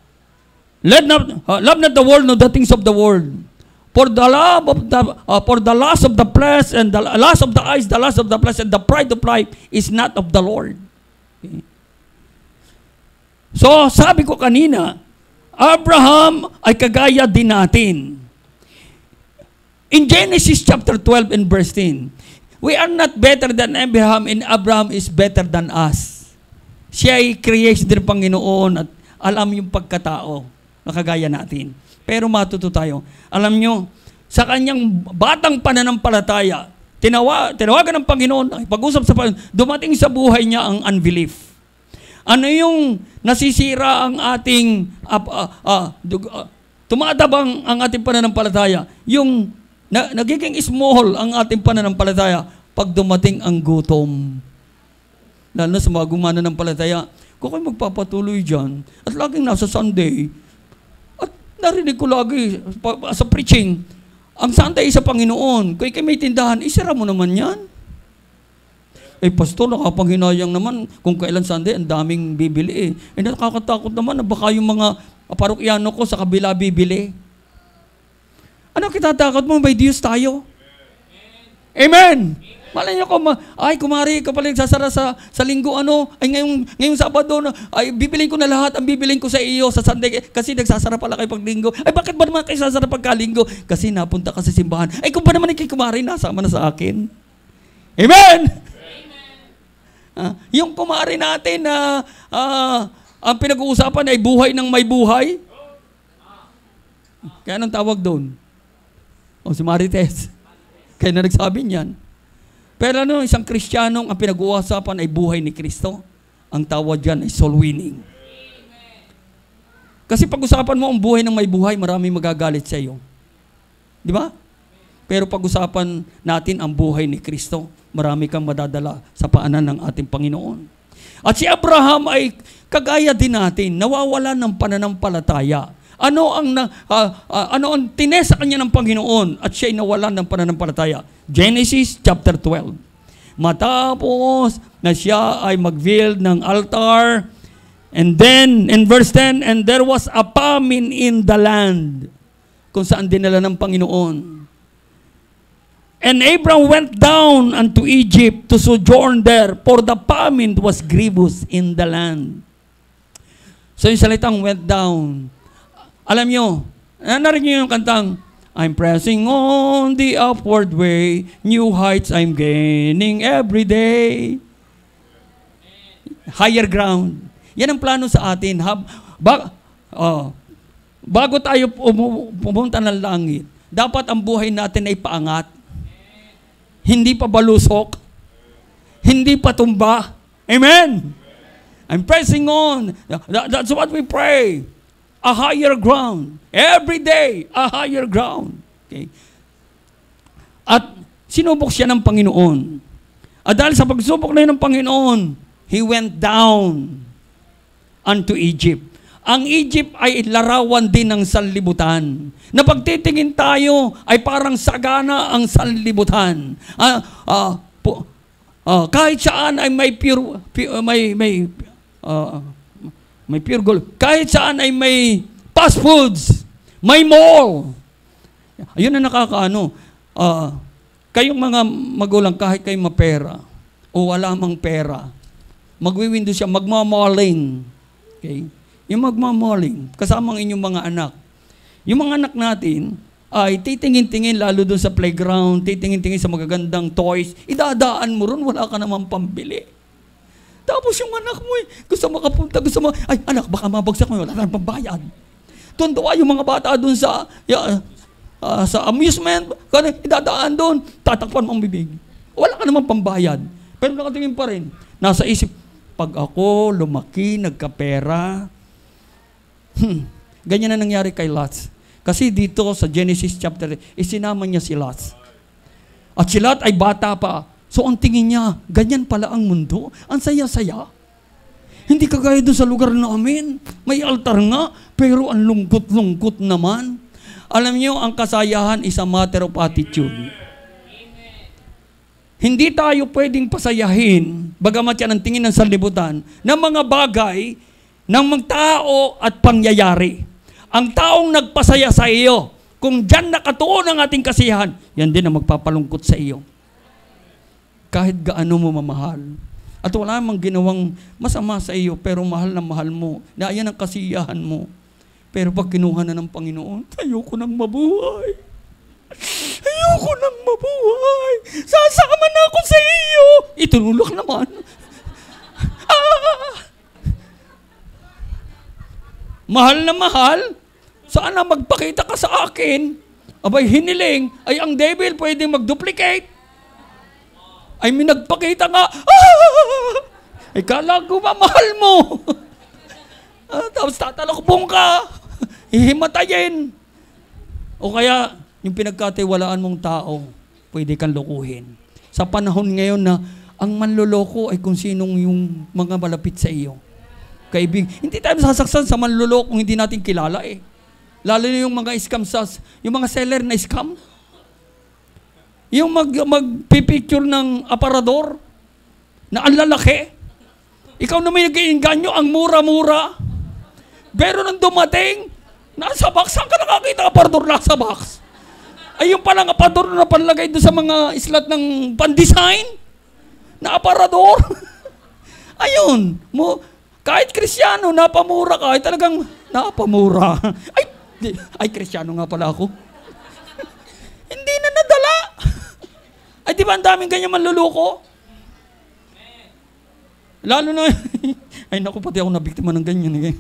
love not the world nor the things of the world. For the lust of the flesh and the lust of the eyes, the lust of the flesh and the pride of life is not of the Lord. Okay. So, sabi ko kanina, Abraham ay kagaya din natin. In Genesis chapter 12 and verse 10, we are not better than Abraham and Abraham is better than us. Siya ay creation ng Panginoon at alam yung pagkatao na kagaya natin. Pero matuto tayo. Alam nyo, sa kanyang batang pananampalataya, tinawagan ng Panginoon, pag-usap sa Panginoon, dumating sa buhay niya ang unbelief. Ano yung nasisira ang ating, tumatabang ang ating pananampalataya? Yung nagiging small ang ating pananampalataya pag dumating ang gutom. Lalo na sa mga gumana ng palataya, kung kayo magpapatuloy dyan, at laging nasa Sunday, at narinig ko lagi sa preaching, ang Sunday sa Panginoon, kung kayo may tindahan, isira mo naman yan. Eh, pastor, nakapanghinayang naman, kung kailan Sunday, ang daming bibili eh. Eh, nakakatakot naman na baka yung mga parokyano ko sa kabila bibili. Ano kitatakot mo? May Diyos tayo. Amen! Malay niyo ko, kumari ka pala nagsasara sa linggo, ngayong Sabado, ay bibilin ko na lahat, ang bibilin ko sa iyo sa Sunday, kasi nagsasara pala kayo pag linggo. Ay, bakit ba naman kayo sasara pagka linggo? Kasi napunta ka sa simbahan. Ay, kung ba naman kay kumari, nasama na sa akin. Amen! Yung kumari natin na ang pinag-uusapan ay buhay ng may buhay. Kaya anong tawag doon? Si Marites. Kaya na nagsabi niyan. Pero isang Kristiyanong ang pinag-uusapan ay buhay ni Kristo. Ang tawag dyan ay soul winning. Kasi pag-usapan mo ang buhay ng may buhay, maraming magagalit sa iyo. Di ba? Pero pag-usapan natin ang buhay ni Kristo, marami kang madadala sa paanan ng ating Panginoon. At si Abraham ay kagaya din natin, nawawala ng pananampalataya. Ano ang tines sa kanya ng Panginoon at siya'y nawalan ng pananampalataya? Genesis chapter 12. Matapos na siya ay mag-build ng altar, and then in verse 10, and there was a famine in the land, kung saan dinala ng Panginoon. And Abraham went down unto Egypt to sojourn there, for the famine was grievous in the land. So yung salitang went down, alam nyo, narinig nyo yung kantang, I'm pressing on the upward way, new heights I'm gaining every day. Higher ground. Yan ang plano sa atin. Bago tayo pumunta ng langit, dapat ang buhay natin ay paangat. Hindi pa balusok. Hindi pa tumba. Amen? I'm pressing on. That's what we pray. A higher ground. Every day, a higher ground. Okay? At sinubok siya ng Panginoon. At dahil sa pagsubok na yun ng Panginoon, he went down unto Egypt. Ang Egypt ay larawan din ng sanlibutan. Na pagtitingin tayo ay parang sagana ang sanlibutan. Kahit saan ay may may pure gold. Kahit saan ay may fast foods, may mall. Ayun na nakakaano. Kayong mga magulang, kahit kayo mapera o wala mang pera, magwiwindo siya, magmamalling. Okay? Yung magmamalling, kasama ang inyong mga anak. Yung mga anak natin ay titingin-tingin lalo doon sa playground, titingin-tingin sa magagandang toys, idadaan mo ron, wala ka naman pambili. Tapos yung anak mo gusto makapunta, ay anak, baka mabagsak mo, wala nang pambayad. Tuntua yung mga bata doon sa amusement, idadaan doon, tatakpan mo ang bibig. Wala ka naman pambayad. Pero nakatingin pa rin, nasa isip, pag ako lumaki, nagkapera, ganyan na nangyari kay Lot. Kasi dito sa Genesis chapter, isinama niya si Lot. At si Lot ay bata pa. So ang tingin niya, ganyan pala ang mundo. Ang saya-saya. Hindi kagaya doon sa lugar namin. May altar nga, pero ang lungkot-lungkot naman. Alam niyo, ang kasayahan is a matter of attitude. Hindi tayo pwedeng pasayahin, bagamat yan ang tingin ng sanlibutan, ng mga bagay ng mga tao at pangyayari. Ang taong nagpasaya sa iyo, kung dyan nakatuon ang ating kasiyahan, yan din ang magpapalungkot sa iyo. Kahit gaano mo mamahal. At wala mang ginawang masama sa iyo, pero mahal na mahal mo, na yan ang kasiyahan mo. Pero pag kinuha na ng Panginoon, ayoko nang mabuhay. Ayoko nang mabuhay. Sasama na ako sa iyo. Itunulak naman. Mahal na mahal. Sana magpakita ka sa akin. Abay, hiniling. Ay, ang devil pwedeng mag-duplicate. Ay, may nagpakita nga. Ay, kala ko ba mahal mo? Tapos tatalakbong ka. Hihimatayin. O kaya, yung pinagkatiwalaan mong tao, pwede kang lukuhin. Sa panahon ngayon na ang manloloko ay kung sinong yung mga malapit sa iyo. Hindi tayo sasaksan sa manloloko kung hindi natin kilala eh. Lalo na yung mga scam yung mga seller na scam. Yung magpipicture ng aparador na ang lalaki. Ikaw na may nag-iinganyo, ang mura-mura. Pero nang dumating, nasa box, saan ka nakakita aparador nasa box? Ay, yung palang aparador na panlagay doon sa mga slot ng pan-design na aparador. Ayun, kahit Kristiyano, napamura ka, ay talagang napamura. Ay, Kristiyano nga pala ako. Hindi na nadala. Ay, di ba ang daming ganyan manluloko? Lalo na, ay naku, pati ako nabiktima ng ganyan.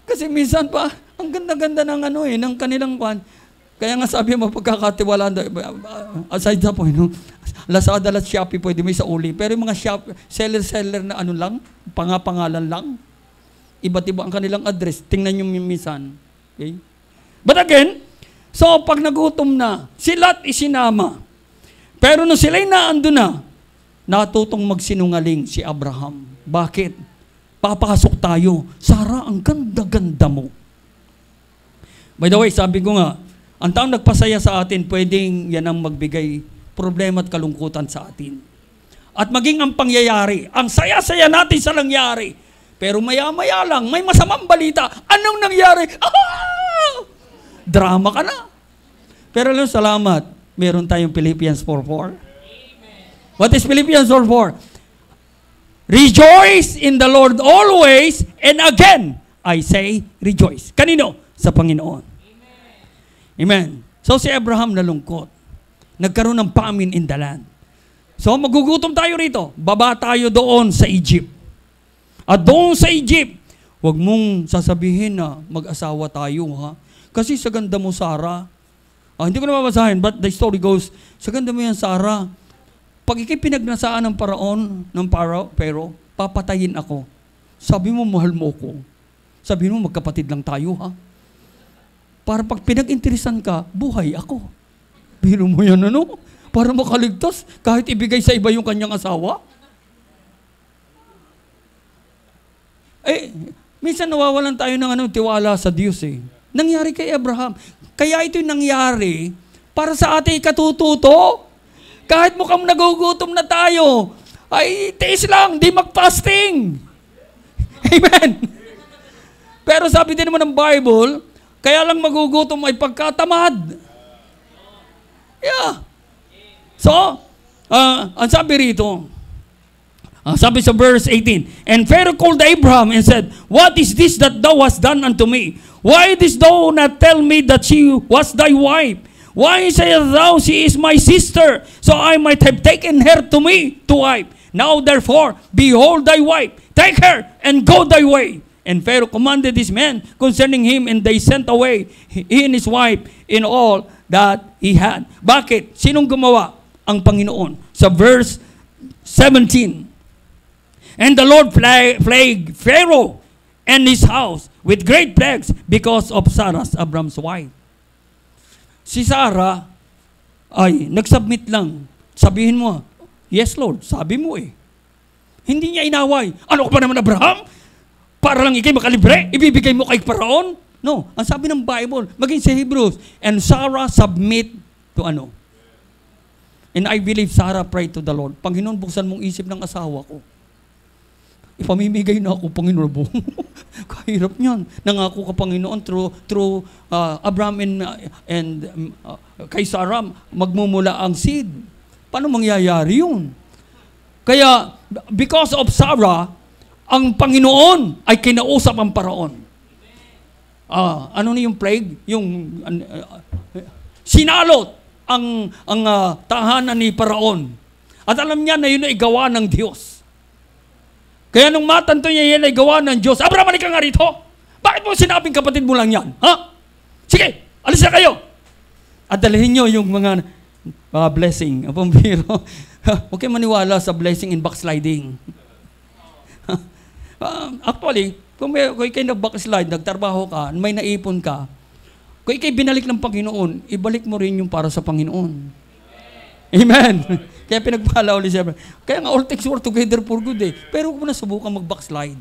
Kasi minsan pa, ang ganda-ganda ng ng kanilang kwan. Kaya nga sabi mo, pagkakatiwalaan, aside sa point, Lazada at Shopee pwede may sa uli. Pero yung mga seller na lang, pangalan lang. Iba't iba ang kanilang address. Tingnan nyo minsan. Okay? But again, so pag nagutom na, si Lot isinama. Pero nung sila'y naandun na, natutong magsinungaling si Abraham. Bakit? Papasok tayo. Sarah, ang ganda-ganda mo. By the way, sabi ko nga, ang taong nagpasaya sa atin, pwedeng yan ang magbigay problema at kalungkutan sa atin. At maging ang pangyayari, ang saya-saya natin sa nangyari. Pero maya-maya lang, may masamang balita. Anong nangyari? Drama ka na. Pero alam, salamat. Meron tayong Philippians 4:4. What is Philippians 4:4? Rejoice in the Lord always, and again, I say, rejoice. Kanino? Sa Panginoon. Amen. So si Abraham nalungkot. Nagkaroon ng famine in the land. So magugutom tayo rito. Baba tayo doon sa Egypt. At doon sa Egypt, huwag mong sasabihin na mag-asawa tayo, ha? Kasi sa ganda mo, Sarah. Hindi ko na mabasahin, but the story goes, sa ganda mo yan, Sarah. Pag ikay pinagnasaan ng Pharaoh, papatayin ako. Sabi mo, mahal mo ko. Sabi mo, magkapatid lang tayo, ha? Para pag pinag-interesan ka, buhay ako. Biro mo yan, ano? Para makaligtas, kahit ibigay sa iba yung kanyang asawa. Minsan nawawalan tayo ng tiwala sa Diyos eh. Nangyari kay Abraham. Kaya ito'y nangyari para sa ating katututo. Kahit mukhang nagugutom na tayo, ay tiis lang, di mag-fasting. Amen. Pero sabi din naman ng Bible, kaya lang magugutom ay pagkatamad. Yeah. So, ang sabi rito, sabi sa verse 18, and Pharaoh called Abraham and said, what is this that thou hast done unto me? Why didst thou not tell me that she was thy wife? Why sayest thou, she is my sister, so I might have taken her to me to wife? Now therefore, behold thy wife, take her and go thy way. And Pharaoh commanded his men concerning him, and they sent away he and his wife in all that he had. Bakit? Sinong gumawa? Ang Panginoon. Sa verse 17, and the Lord plagued Pharaoh and his house with great plagues because of Sarah, Abram's wife. Si Sarah, ay nag-submit lang. Sabihin mo, yes Lord, sabi mo eh. Hindi niya inaway. Ano ka pa naman, Abraham? Para lang ikay makalibre? Ibibigay mo kay Paraon? No. Ang sabi ng Bible, maging sa Hebrews, and Sarah submit to ano? And I believe Sarah prayed to the Lord, Panginoon, buksan mong isip ng asawa ko. Ipamimigay na ako, Panginoon. Kahirap niyan. Nangako ka, Panginoon, through Abraham and kay Sarah, magmumula ang seed. Paano mangyayari yun? Kaya, because of Sarah, ang Panginoon ay kinausap ang Paraon. Ano na yung plague? Yung sinalot ang tahanan ni Paraon. At alam niya na yun ay gawa ng Diyos. Kaya nung matanto niya yan ay gawa ng Diyos, Abraham, halika nga rito. Bakit mo sinabing kapatid mo lang yan? Ha? Sige, alis na kayo. At dalhin niyo yung mga blessing. Pambiro. Huwag kayo maniwala sa blessing in backsliding. Actually, kung kayo nag-backslide, nagtrabaho ka, may naipon ka, kung ikay binalik ng Panginoon, ibalik mo rin yung para sa Panginoon. Amen. Kaya pinagpala ulit siya. Kaya nga all things work together for good eh. Pero kung nasubukan mag-backslide,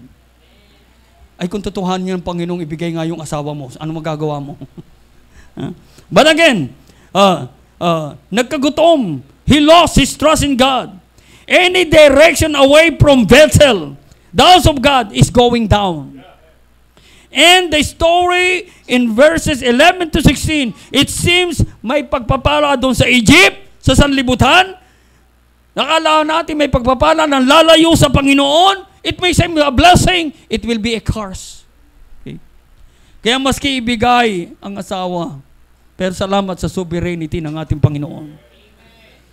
ay kung totohanan niya ng Panginoong ibigay nga yung asawa mo, ano magagawa mo? But again, nagkagutom. He lost his trust in God. Any direction away from Bethel, the house of God, is going down. And the story in verses 11 to 16, it seems may pagpapala doon sa Egypt, sa sanlibutan. Nakala natin may pagpapala ng lalayo sa Panginoon. It may seem a blessing, it will be a curse. Okay. Kaya maski ibigay ang asawa, pero salamat sa sovereignty ng ating Panginoon.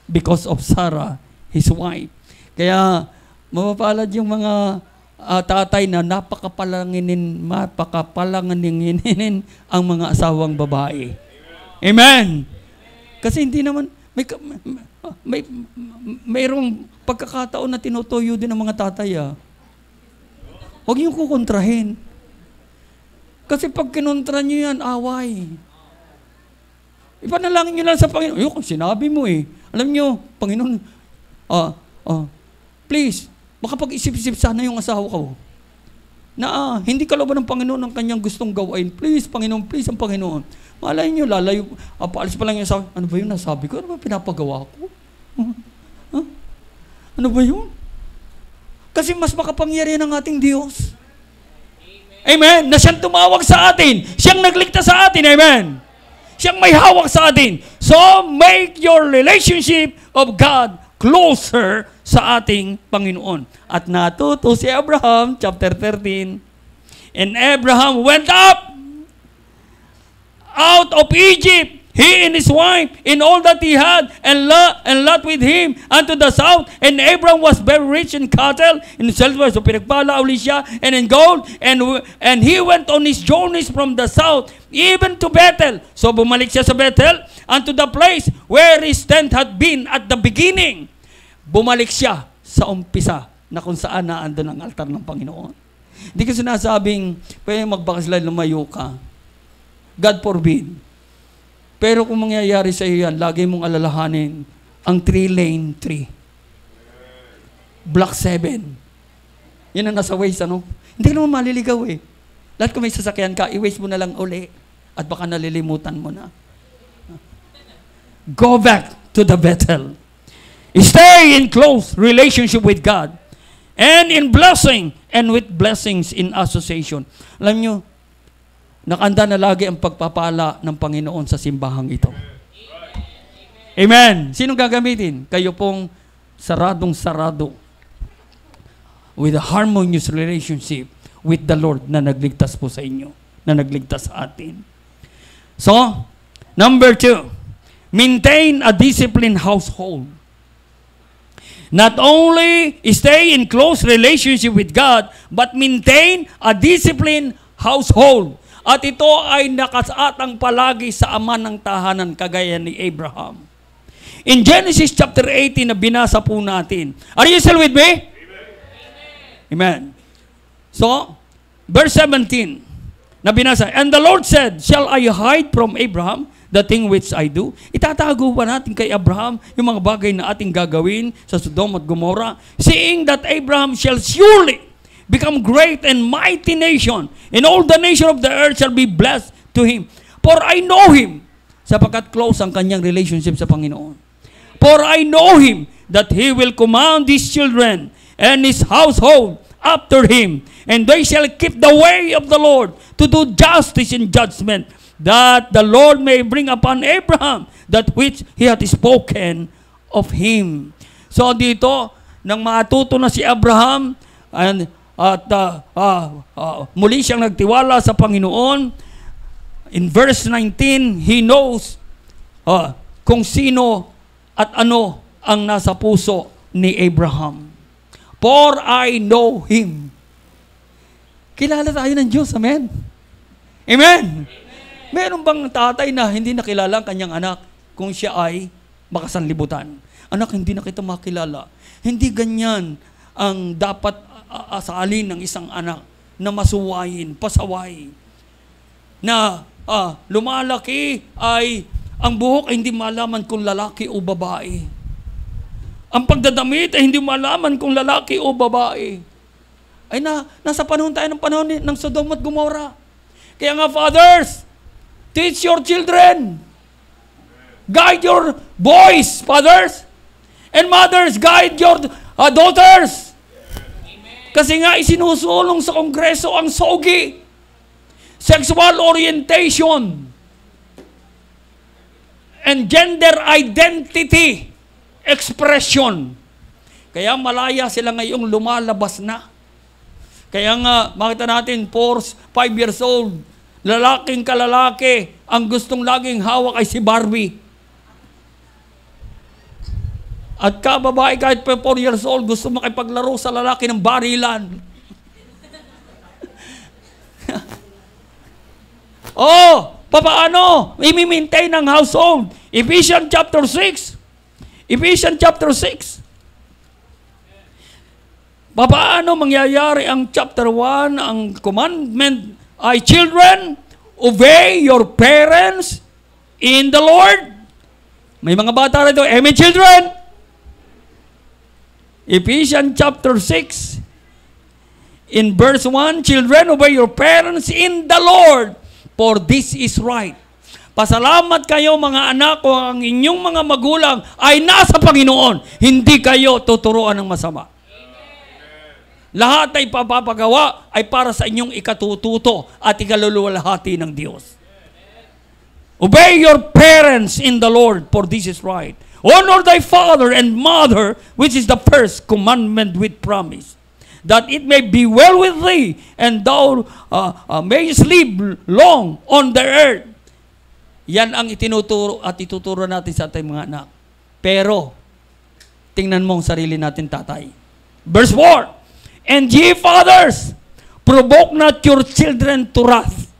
Because of Sarah, his wife. Kaya mapapalad yung mga tatay na napakapalanginin ang mga asawang babae. Amen. Kasi hindi naman, mayroong pagkakataon na tinutuyo din ng mga tatay. Huwag niyong kukontrahin. Kasi pag kinontra niyo yan, away. Ipanalangin niyo lang sa Panginoon. Yung sinabi mo eh. Alam niyo, Panginoon, please, makapag-isip-isip sana yung asawa ko. Na hindi kalooban ng Panginoon ang kanyang gustong gawain. Please, Panginoon, please ang Panginoon. Malay nyo, lalayo. Paalis pa lang yung sabi. Ano ba yun nasabi ko? Ano ba pinapagawa ko? Ano ba yun? Kasi mas makapangyarihan ang ating Diyos. Amen. Na siyang tumawag sa atin. Siyang nagligtas sa atin. Amen. Siyang may hawak sa atin. So, make your relationship of God closer sa ating Panginoon. At natuto si Abraham, chapter 13. And Abraham went up out of Egypt, he and his wife, in all that he had, and Lot with him, unto the south. And Abraham was very rich in cattle, in silver, so pinagpala uli siya, and in gold, and he went on his journeys from the south, even to Bethel. So bumalik siya sa Bethel, unto the place where his tent had been at the beginning. Bumalik siya sa umpisa, na kung saan naandun ang altar ng Panginoon. Hindi ko sinasabing, pwede magbakaslay, lumayo ka. God forbid. Pero kung mangyayari sa iyo yan, lagi mong alalahanin ang 3-lane tree. Block 7. Yan ang nasa Waze, ano? Hindi ka naman maliligaw eh. Lahat kung may sasakyan ka, i-Waze mo na lang uli. At baka nalilimutan mo na. Go back to the Bethel. Stay in close relationship with God. And in blessing, and with blessings in association. Alam nyo, nakanda na lagi ang pagpapala ng Panginoon sa simbahang ito. Amen. Sinong gagamitin? Kayo pong saradong-sarado with a harmonious relationship with the Lord na nagligtas po sa inyo, na nagligtas sa atin. So, number 2, maintain a disciplined household. Not only stay in close relationship with God, but maintain a disciplined household. At ito ay nakasaatang palagi sa ama ng tahanan kagaya ni Abraham. In Genesis chapter 18 na binasa po natin. Are you still with me? Amen. Amen. So, verse 17. na binasa, and the Lord said, shall I hide from Abraham the thing which I do? Itatago ba natin kay Abraham yung mga bagay na ating gagawin sa Sodom at Gomorrah? Seeing that Abraham shall surely become great and mighty nation, and all the nation of the earth shall be blessed to him. For I know him, sapagkat close ang kanyang relationship sa Panginoon. For I know him, that he will command his children and his household after him, and they shall keep the way of the Lord to do justice and judgment, that the Lord may bring upon Abraham that which he hath spoken of him. So dito, nang matuto na si Abraham, muli siyang nagtiwala sa Panginoon, in verse 19, he knows kung sino at ano ang nasa puso ni Abraham. For I know him. Kilala tayo ng Diyos. Amen? Amen? Meron bang tatay na hindi nakilala ang kanyang anak kung siya ay makasanlibutan? Anak, hindi na kita makilala. Hindi ganyan ang dapat asalin ng isang anak na masuwayin, pasaway. Na lumalaki ay ang buhok ay hindi malaman kung lalaki o babae. Ang pagdadamit ay hindi malaman kung lalaki o babae. Ay nasa panahon tayo ng panahon ng Sodom at Gomorrah. Kaya nga, fathers, teach your children. Guide your boys, fathers. And mothers, guide your daughters. Kasi nga, isinusulong sa Kongreso ang SOGI. Sexual orientation. And gender identity expression. Kaya malaya sila ngayong lumalabas na. Kaya nga, makita natin, 4, 5 years old, lalaking kalalaki, ang gustong laging hawak ay si Barbie. At kababae kahit 4 years old, gusto makipaglaro sa lalaki ng barilan. Papaano? I-maintain ang household. Ephesians chapter 6. Ephesians chapter 6. Paano mangyayari ang chapter 1? Ang commandment ay, children, obey your parents in the Lord. May mga bata rito. Amen, children? Ephesians chapter 6. In verse 1, children, obey your parents in the Lord, for this is right. Pasalamat kayo mga anak kung ang inyong mga magulang ay nasa Panginoon. Hindi kayo tuturuan ng masama. Lahat ay papapagawa ay para sa inyong ikatututo at ikaluluwalhati ng Diyos. Obey your parents in the Lord, for this is right. Honor thy father and mother, which is the first commandment with promise, that it may be well with thee, and thou mayest live long on the earth. Yan ang itinuturo at ituturo natin sa ating mga anak. Pero, tingnan mo ang sarili natin, tatay. Verse 4, and ye fathers, provoke not your children to wrath.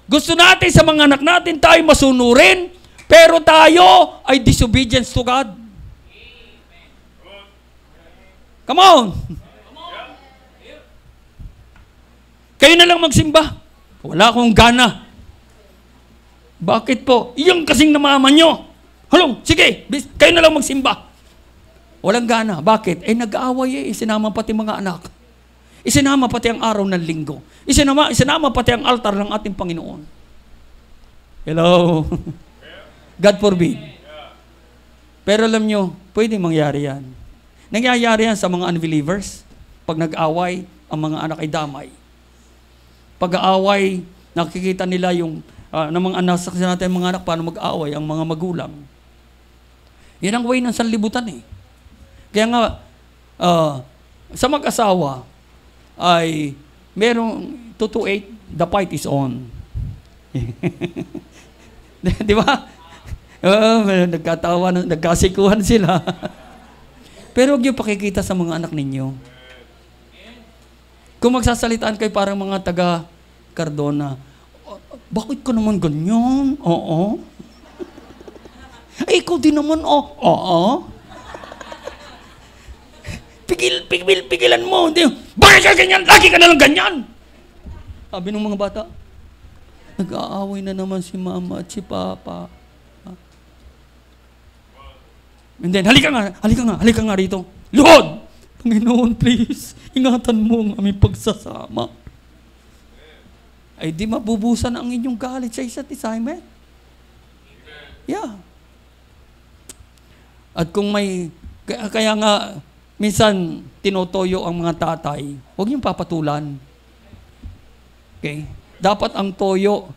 Gusto natin sa mga anak natin tayo masunurin, pero tayo ay disobedience to God. Come on! Kayo na lang magsimba. Wala akong gana. Bakit po? Iyon kasing namaman nyo. Halong, sige, kayo na lang magsimba. Walang gana. Bakit? Nag-aaway Isinama pati mga anak. Isinama pati ang araw ng linggo. Isinama pati ang altar ng ating Panginoon. Hello? God forbid. Pero alam nyo, pwede mangyari yan. Nangyayari yan sa mga unbelievers. Pag nag-away, ang mga anak ay damay. Pag-aaway, nakikita nila yung ng mga anak, sa natin mga anak, paano mag-aaway ang mga magulang. Yan ang way ng sanlibutan Kaya nga, sa mag-asawa, ay merong 2 to 8, the fight is on. Di ba? Nagkatawa, nagkasikuhan sila. Pero huwag yung pakikita sa mga anak ninyo. Kung magsasalitaan kayo parang mga taga-Cardona, bakit ka naman ganyan? Oo. Ay, ikaw din naman, oo. Pigilan mo. Bakit ka ganyan? Lagi ka nalang ganyan. Sabi ng mga bata, Nag-aaway na naman si mama at si papa. And then, halika nga rito. Lord, Panginoon, please, ingatan mo ang aming pagsasama. Ay di mabubusan ang inyong galit sa isa't isa, amen? Yeah. At kung may, kaya nga, minsan, tinotoyo ang mga tatay, huwag niyong papatulan. Okay? Dapat ang toyo,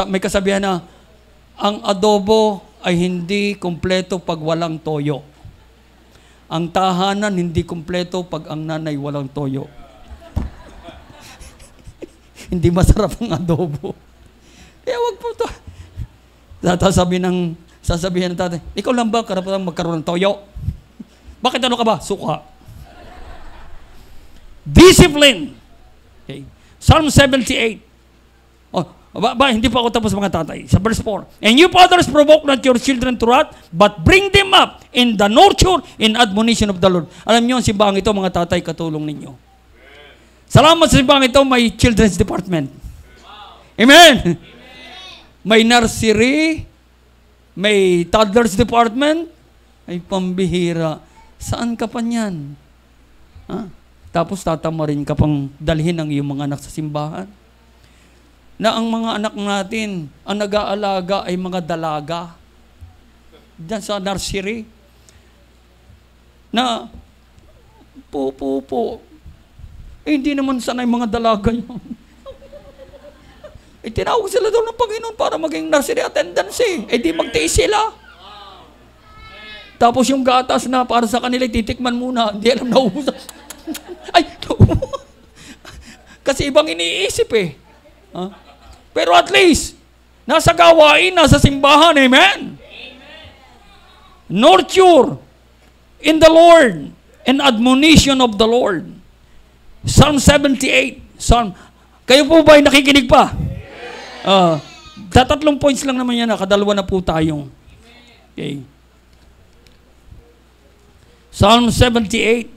may kasabihan na, ang adobo ay hindi kumpleto pag walang toyo. Ang tahanan hindi kumpleto pag ang nanay walang toyo. Hindi masarap ang adobo. Kaya wag po to. Sasabihin ng tatay, ikaw lang ba karapatang magkaroon ng toyo? Bakit ano ka ba? Suka. Discipline. Okay. Psalm 78. Hindi pa ako tapos mga tatay. Sa verse 4. And you fathers provoke not your children to wrath, but bring them up in the nurture and admonition of the Lord. Alam niyo, ang simbahang ito, mga tatay, katulong ninyo. Salamat sa simbahang ito, may children's department. Amen? May nursery, may toddlers department, ay pambihira. Saan ka pa niyan? Tapos tatamarin ka pang dalhin ang iyong mga anak sa simbahan. Na ang mga anak natin, ang nag-aalaga ay mga dalaga. Diyan sa nursery. Na, po. Hindi naman sanay mga dalaga yun. Tinawag sila doon ng Panginoon para maging nursery attendants di magtiis sila. Tapos yung gatas na para sa kanila, titikman muna. Hindi alam na ubusan. Kasi ibang iniisip Pero at least, nasa gawain, nasa simbahan, amen? Nurture in the Lord and admonition of the Lord. Psalm 78. Kayo po ba ay nakikinig pa? 3 points lang naman yan, kadalawa na po tayong. Okay. Psalm 78.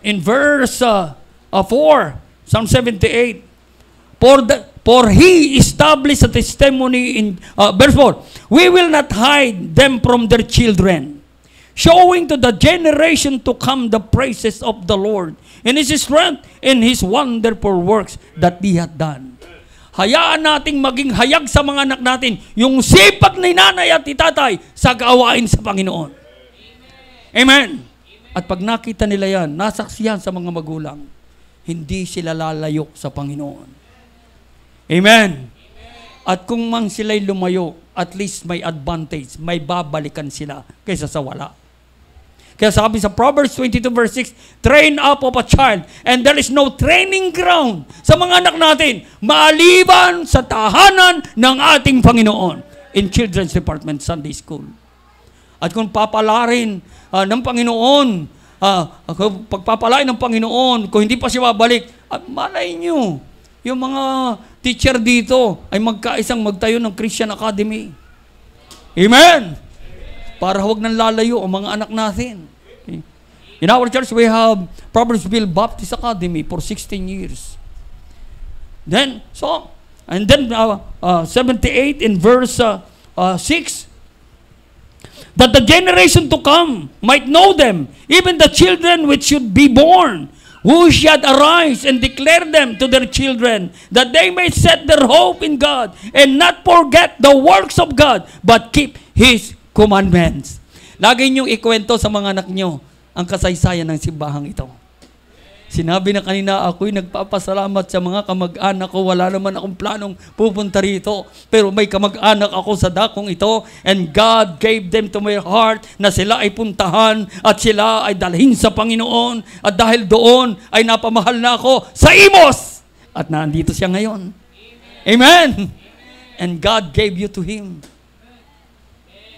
In verse 4. Psalm 78. For he established a testimony in verse 4. We will not hide them from their children, showing to the generation to come the praises of the Lord and His strength and His wonderful works that He hath done. Hayaan nating maging hayag sa mga anak natin yung sipag ni nanay at itatay sa gawain sa Panginoon. Amen. At pag nakita nila yan, nasaksihan sa mga magulang, hindi sila lalayo sa Panginoon. Amen. At kung man sila'y lumayo, at least may advantage, may babalikan sila kaysa sa wala. Kaya sabi sa Proverbs 22 verse 6, train up of a child, and there is no training ground sa mga anak natin, maliban sa tahanan ng ating Panginoon in Children's Department Sunday School. At kung papalarin ng Panginoon, pagpapalain ng Panginoon, kung hindi pa siya babalik, at malay nyo, yung mga teacher dito ay magtayo ng Christian Academy. Amen! Para huwag nang lalayo ang mga anak natin. Okay. In our church, we have Proverbsville Baptist Academy for 16 years. Then, 78 in verse 6, that the generation to come might know them, even the children which should be born, who should arise and declare them to their children, that they may set their hope in God, and not forget the works of God, but keep His commandments. Lagi niyong ikwento sa mga anak niyo ang kasaysayan ng simbahang ito. Sinabi na kanina, ako'y nagpapasalamat sa mga kamag-anak ko. Wala naman akong planong pupunta rito. Pero may kamag-anak ako sa dakong ito. And God gave them to my heart na sila ay puntahan at sila ay dalhin sa Panginoon. At dahil doon ay napamahal na ako sa Imos. At nandito siya ngayon. Amen. And God gave you to Him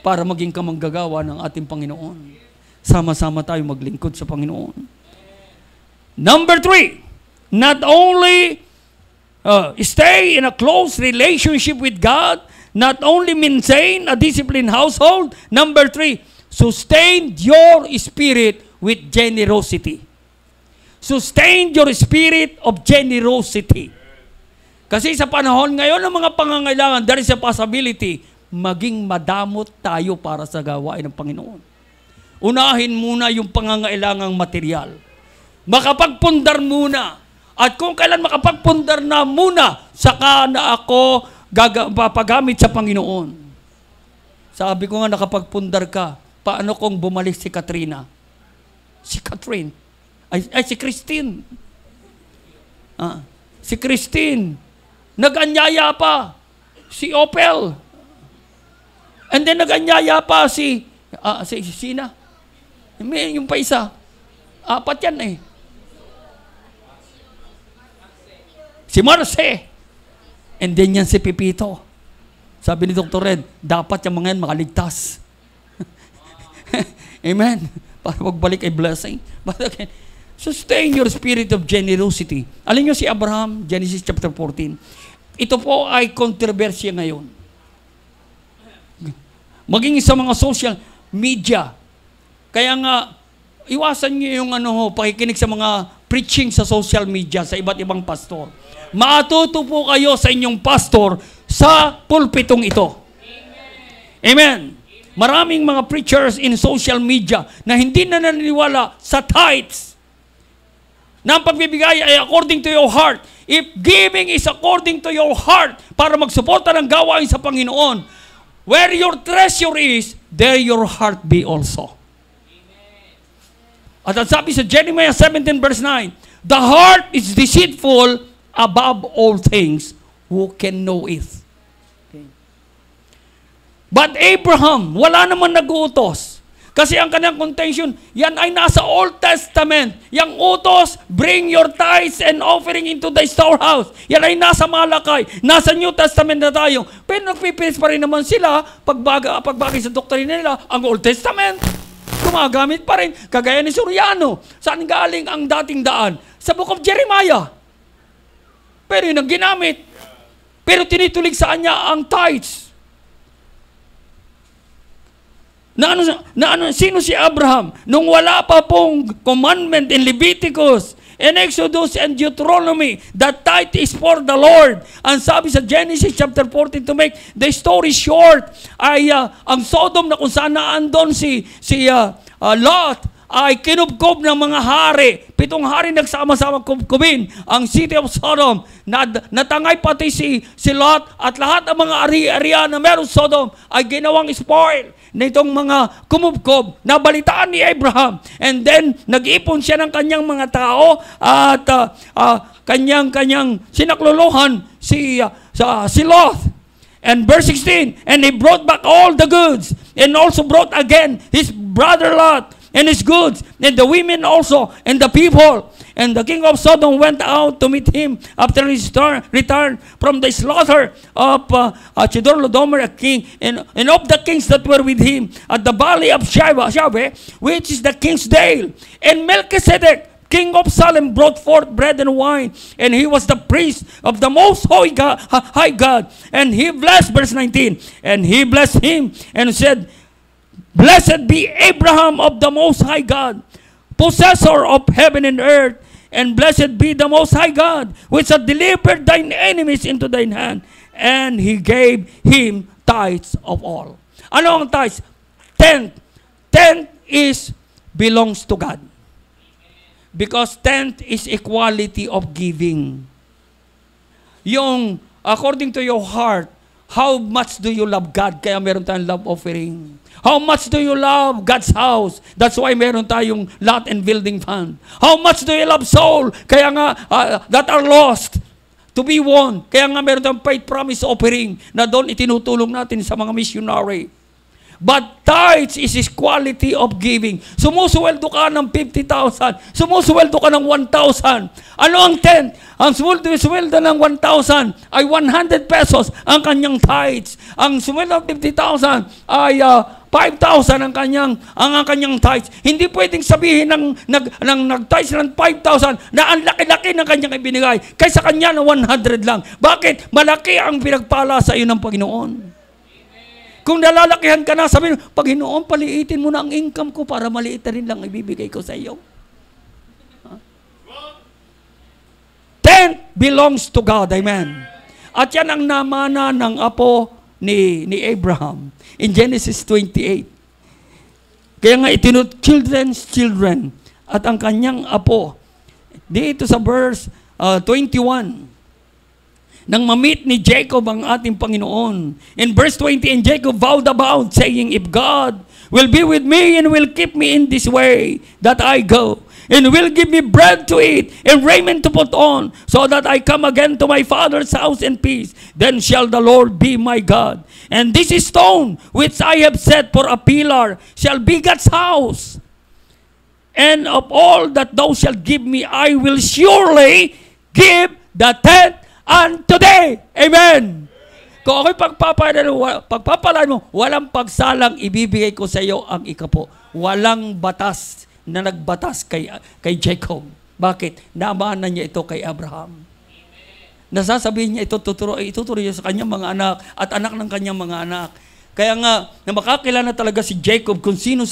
para maging kamanggagawa ng ating Panginoon. Sama-sama tayo maglingkod sa Panginoon. Number 3, not only stay in a close relationship with God, not only maintain a disciplined household. Number 3, sustain your spirit with generosity. Sustain your spirit of generosity. Kasi sa panahon ngayon ng mga pangangailangan, there is a possibility maging madamot tayo para sa gawain ng Panginoon. Unahin muna yung pangangailangang material. Makapagpundar muna. At kung kailan makapagpundar na muna, saka na ako papagamit sa Panginoon. Sabi ko nga, nakapagpundar ka, paano kung bumalik si Katrina? Si Catherine. Si Christine. Si Christine. Nag-anyaya pa. Si Opel. And then nag-anyaya pa si Sina. Yung pa isa. 4 yan eh. Si Marce. And then yan si Pipito. Sabi ni Dr. Red, dapat yung mga yan makaligtas. Amen. Para magbalik ay blessing. But again, sustain your spirit of generosity. Alam nyo si Abraham, Genesis chapter 14. Ito po ay kontrobersya ngayon. Maging sa mga social media. Kaya nga, iwasan nyo yung pakikinig sa mga preaching sa social media sa iba't ibang pastor. Matuto po kayo sa inyong pastor sa pulpitong ito. Amen. Maraming mga preachers in social media na hindi na naniniwala sa tithes. Na ang pagbibigay ay according to your heart. If giving is according to your heart para magsuporta ng gawain sa Panginoon, where your treasure is, there your heart be also. At ang sabi sa Jeremiah 17 verse 9, the heart is deceitful above all things, who can know it? Okay. But Abraham, wala naman nag-uutos. Kasi ang kanyang contention, yan ay nasa Old Testament. Yang utos, bring your tithes and offering into the storehouse. Yan ay nasa Malakay. Nasa New Testament na tayo. Pero nagpipilis pa rin naman sila, pagbagay sa doktrina nila, ang Old Testament. Gumagamit pa rin. Kagaya ni Soriano. Saan galing ang dating daan? Sa Book of Jeremiah. Pero yun ang ginamit. Pero tinitulig sa kanya ang tithes. Sino si Abraham? Nung wala pa pong commandment in Leviticus, in Exodus and Deuteronomy, that tithe is for the Lord. Ang sabi sa Genesis chapter 14, to make the story short, ay ang Sodom na kung saan naandon si Lot, ay kinubkob ng mga hari. 7 hari nagsama-sama kubkubin ang city of Sodom. Natangay pati si Lot at lahat ng mga ari-arian na meron Sodom ay ginawang spoil na itong mga kumubkob. Nabalitaan ni Abraham. And then, nag-ipon siya ng kanyang mga tao at kanyang sinakluluhan si Lot. And verse 16, and he brought back all the goods and also brought again his brother Lot and his goods, and the women also, and the people. And the king of Sodom went out to meet him after his return from the slaughter of Chedorlaomer, a king, and of the kings that were with him at the valley of Shaveh, which is the king's dale. And Melchizedek, king of Salem, brought forth bread and wine, and he was the priest of the most high God. And he blessed, verse 19, and he blessed him and said, blessed be Abraham of the Most High God, possessor of heaven and earth, and blessed be the Most High God, which hath delivered thine enemies into thine hand. And he gave him tithes of all. Ano ang tithes? Tenth. Tenth belongs to God. Because tenth is equality of giving. Yung, according to your heart, how much do you love God? Kaya meron tayong love offering. How much do you love God's house? That's why meron tayong lot and building fund. How much do you love soul? Kaya nga, that are lost to be won. Kaya nga meron tayong faith promise offering na doon itinutulong natin sa mga missionary. But tithes is quality of giving. Sumusweldo ka ng 50,000. Sumusweldo ka ng 1,000. Ano ang 10? Ang sumusweldo ng 1,000 ay 100 pesos ang kanyang tithes. Ang sumusweldo ng 50,000 ay 5,000 ang kanyang tithes. Hindi pwedeng sabihin ng nag-tithes ng 5,000 na ang laki-laki ng kanyang ibinigay kaysa kanya na 100 lang. Bakit? Malaki ang pinagpala sa iyo ng Panginoon. Kung nalalakihan ka na, sabi mo, Panginoon, paliitin mo na ang income ko para maliit na rin lang ibibigay ko sa iyo. Tenth belongs to God. Amen. At yan ang namana ng apo ni Abraham in Genesis 28. Kaya nga children's children. At ang kanyang apo, dito sa verse 21, nang ma-meet ni Jacob ang ating Panginoon. In verse 20, and Jacob vowed a vow, saying, if God will be with me and will keep me in this way that I go, and will give me bread to eat and raiment to put on, so that I come again to my father's house in peace, then shall the Lord be my God. And this stone which I have set for a pillar shall be God's house. And of all that thou shalt give me, I will surely give the tenth and today. Amen. Kung ako'y pagpapalaan mo, walang pagsalang ibibigay ko sa iyo ang ikapo. Walang batas na nagbatas kay Jacob. Bakit? Namana niya ito kay Abraham. Nasasabihin niya ito, ituturo niya sa kanyang mga anak at anak ng kanyang mga anak. Kaya nga, na makakilala talaga si Jacob kung sino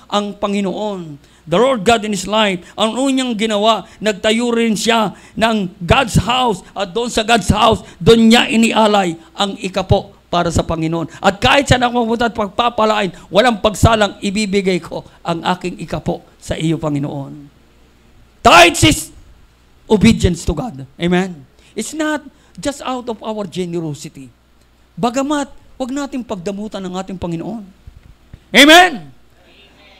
ang Panginoon. The Lord God in his life, ang unyang ginawa, nagtayo rin siya ng God's house. At doon sa God's house, doon niya inialay ang ikapo para sa Panginoon. At kahit saan ako pumunta at pagpapalain, walang pagsalang ibibigay ko ang aking ikapo sa iyo, Panginoon. Tithes is obedience to God. Amen? It's not just out of our generosity. Bagamat, huwag natin pagdamutan ng ating Panginoon. Amen?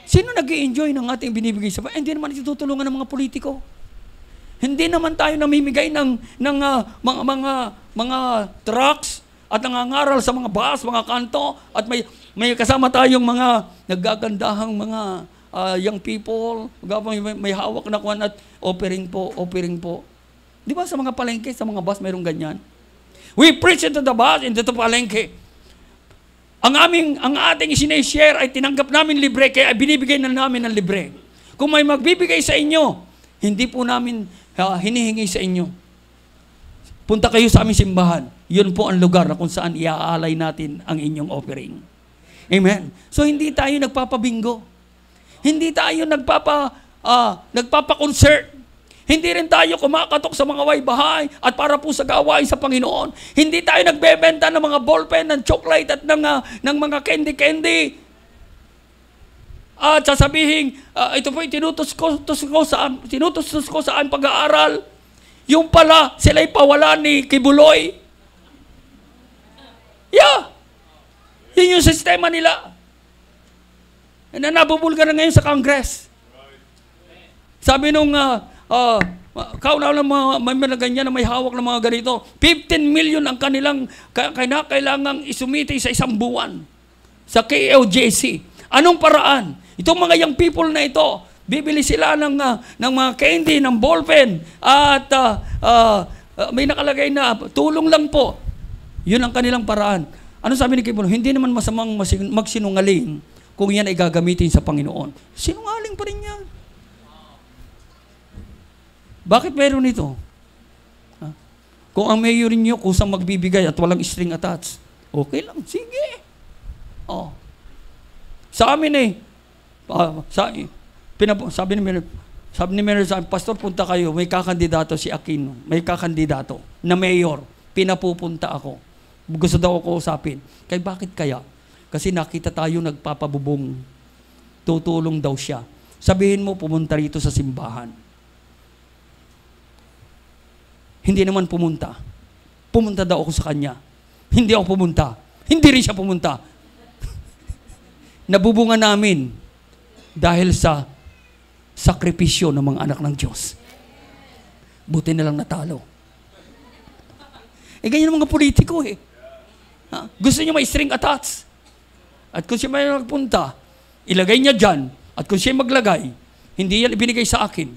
Sino nag-i-enjoy ng ating binibigay sa Panginoon? Hindi naman itutulungan ng mga politiko. Hindi naman tayo namimigay ng mga trucks at nangangaral sa mga bus, mga kanto, at may kasama tayong mga naggagandahang mga young people, may hawak na kuwan at offering po. Di ba sa mga palengke, sa mga bus, mayroong ganyan? We preach into the bus, into the palengke. Ang ating sinishare ay tinanggap namin libre, kaya binibigay na namin ng libre. Kung may magbibigay sa inyo, hindi po namin hinihingi sa inyo. Punta kayo sa aming simbahan. Yun po ang lugar na kung saan iaalay natin ang inyong offering. Amen. So hindi tayo nagpapabingo. Hindi tayo nagpapa-concert. Hindi rin tayo kumakatok sa mga way-bahay at para po sa gawain sa Panginoon. Hindi tayo nagbebenta ng mga ballpen, ng chocolate at ng mga candy-candy. At sasabihin, ito po yung tinutos ko sa aking pag-aaral. Yung pala, sila'y pawala ni Kibuloy. Yeah. Yun yung sistema nila. Na nabubulga na ngayon sa Congress. Sabi nung kaunaw ng mga ganyan na may hawak ng mga ganito, 15 million ang kanilang kailangang isumiti sa isang buwan sa KLJC. Anong paraan? Itong mga young people na ito, bibili sila ng mga candy, ng ballpen, at may nakalagay na tulong lang po. Yun ang kanilang paraan. Ano sabi ni Kibuloy? Hindi naman masamang magsinungaling kung yan ay gagamitin sa Panginoon. Sinungaling pa rin yan. Bakit meron ito? Kung ang mayor niyo kusang magbibigay at walang string attached, okay lang, sige. Sa amin sabi ni mayor sa amin, Pastor, punta kayo, may kakandidato si Aquino, may kakandidato na mayor, pinapupunta ako. Gusto daw ako usapin. Bakit kaya? Kasi nakita tayo nagpapabubong. Tutulong daw siya. Sabihin mo, pumunta rito sa simbahan. Hindi naman pumunta. Pumunta daw ako sa kanya. Hindi ako pumunta. Hindi rin siya pumunta. Nabubunga namin dahil sa sakripisyo ng mga anak ng Diyos. Buti na lang natalo. Ganyan ang mga politiko eh. Gusto niya may string attached. At kung siya may nagpunta, ilagay niya dyan. At kung siya maglagay, hindi yan ibinigay sa akin.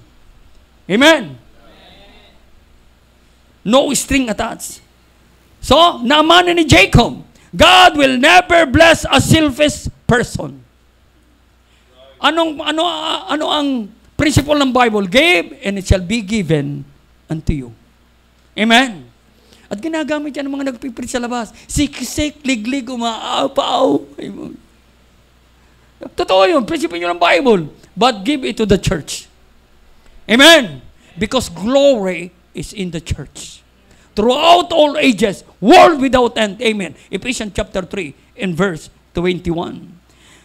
Amen? No string attached. So, naamana ni Jacob, God will never bless a selfish person. Ano ang principle ng Bible? Give, and it shall be given unto you. Amen? At ginagamit yan ng mga nagpiprit sa labas. Siksik, liglig, umaaw-paaw. Totoo yun. Principle yun ng Bible. But give it to the church. Amen? Because glory is in the church. throughout all ages, world without end. Amen. Ephesians chapter 3 and verse 21.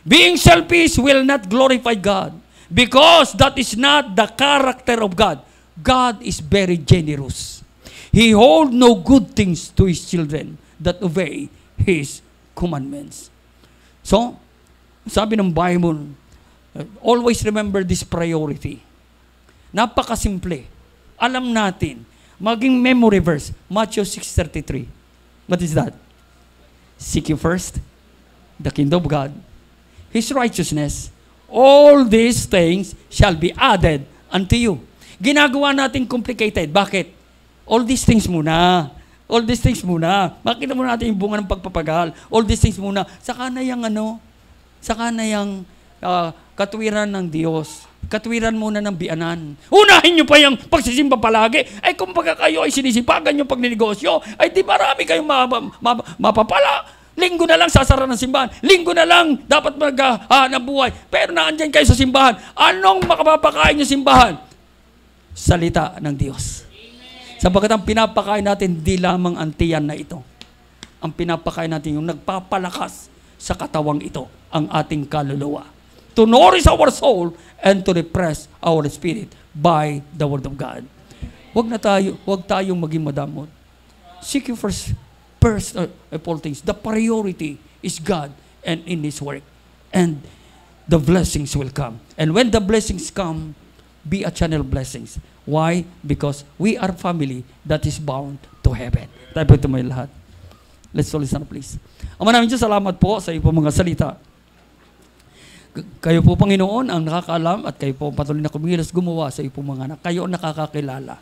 Being selfish will not glorify God because that is not the character of God. God is very generous. He holds no good things to His children that obey His commandments. So, sabi ng Bible, always remember this priority. Napakasimple. Alam natin, maging memory verse, Matthew 6:33. What is that? Seek you first the kingdom of God, His righteousness, all these things shall be added unto you. Ginagawa natin complicated. Bakit? All these things muna. All these things muna. Makita muna natin yung bunga ng pagpapagal. All these things muna. Saka na yung katwiran ng Diyos. Katwiran muna ng bianan. Unahin nyo pa yung pagsisimba palagi. Ay kung baga kayo ay sinisipagan yung pagnegosyo, ay di marami kayong mapapala. Linggo na lang sasara ng simbahan. Linggo na lang dapat maghanap buhay. Pero naandyan kayo sa simbahan. Anong makapapakain yung simbahan? Salita ng Diyos. Sapagkat ang pinapakain natin, di lamang ang tiyan na ito. Ang pinapakain natin yung nagpapalakas sa katawang ito, ang ating kaluluwa. To nourish our soul and to refresh our spirit by the Word of God. Huwag tayong maging madamot. Seek you first of all things. The priority is God and in His work. And the blessings will come. And when the blessings come, be a channel blessings. Why? Because we are family that is bound to heaven. Tayo po ito may lahat. Let's all listen please. Ama namin Diyos, salamat po sa iyo po mga salita. Kayo po Panginoon ang nakakaalam at kayo po patuloy na kumilos gumawa sa iyo po mga anak. Kayo ang nakakakilala.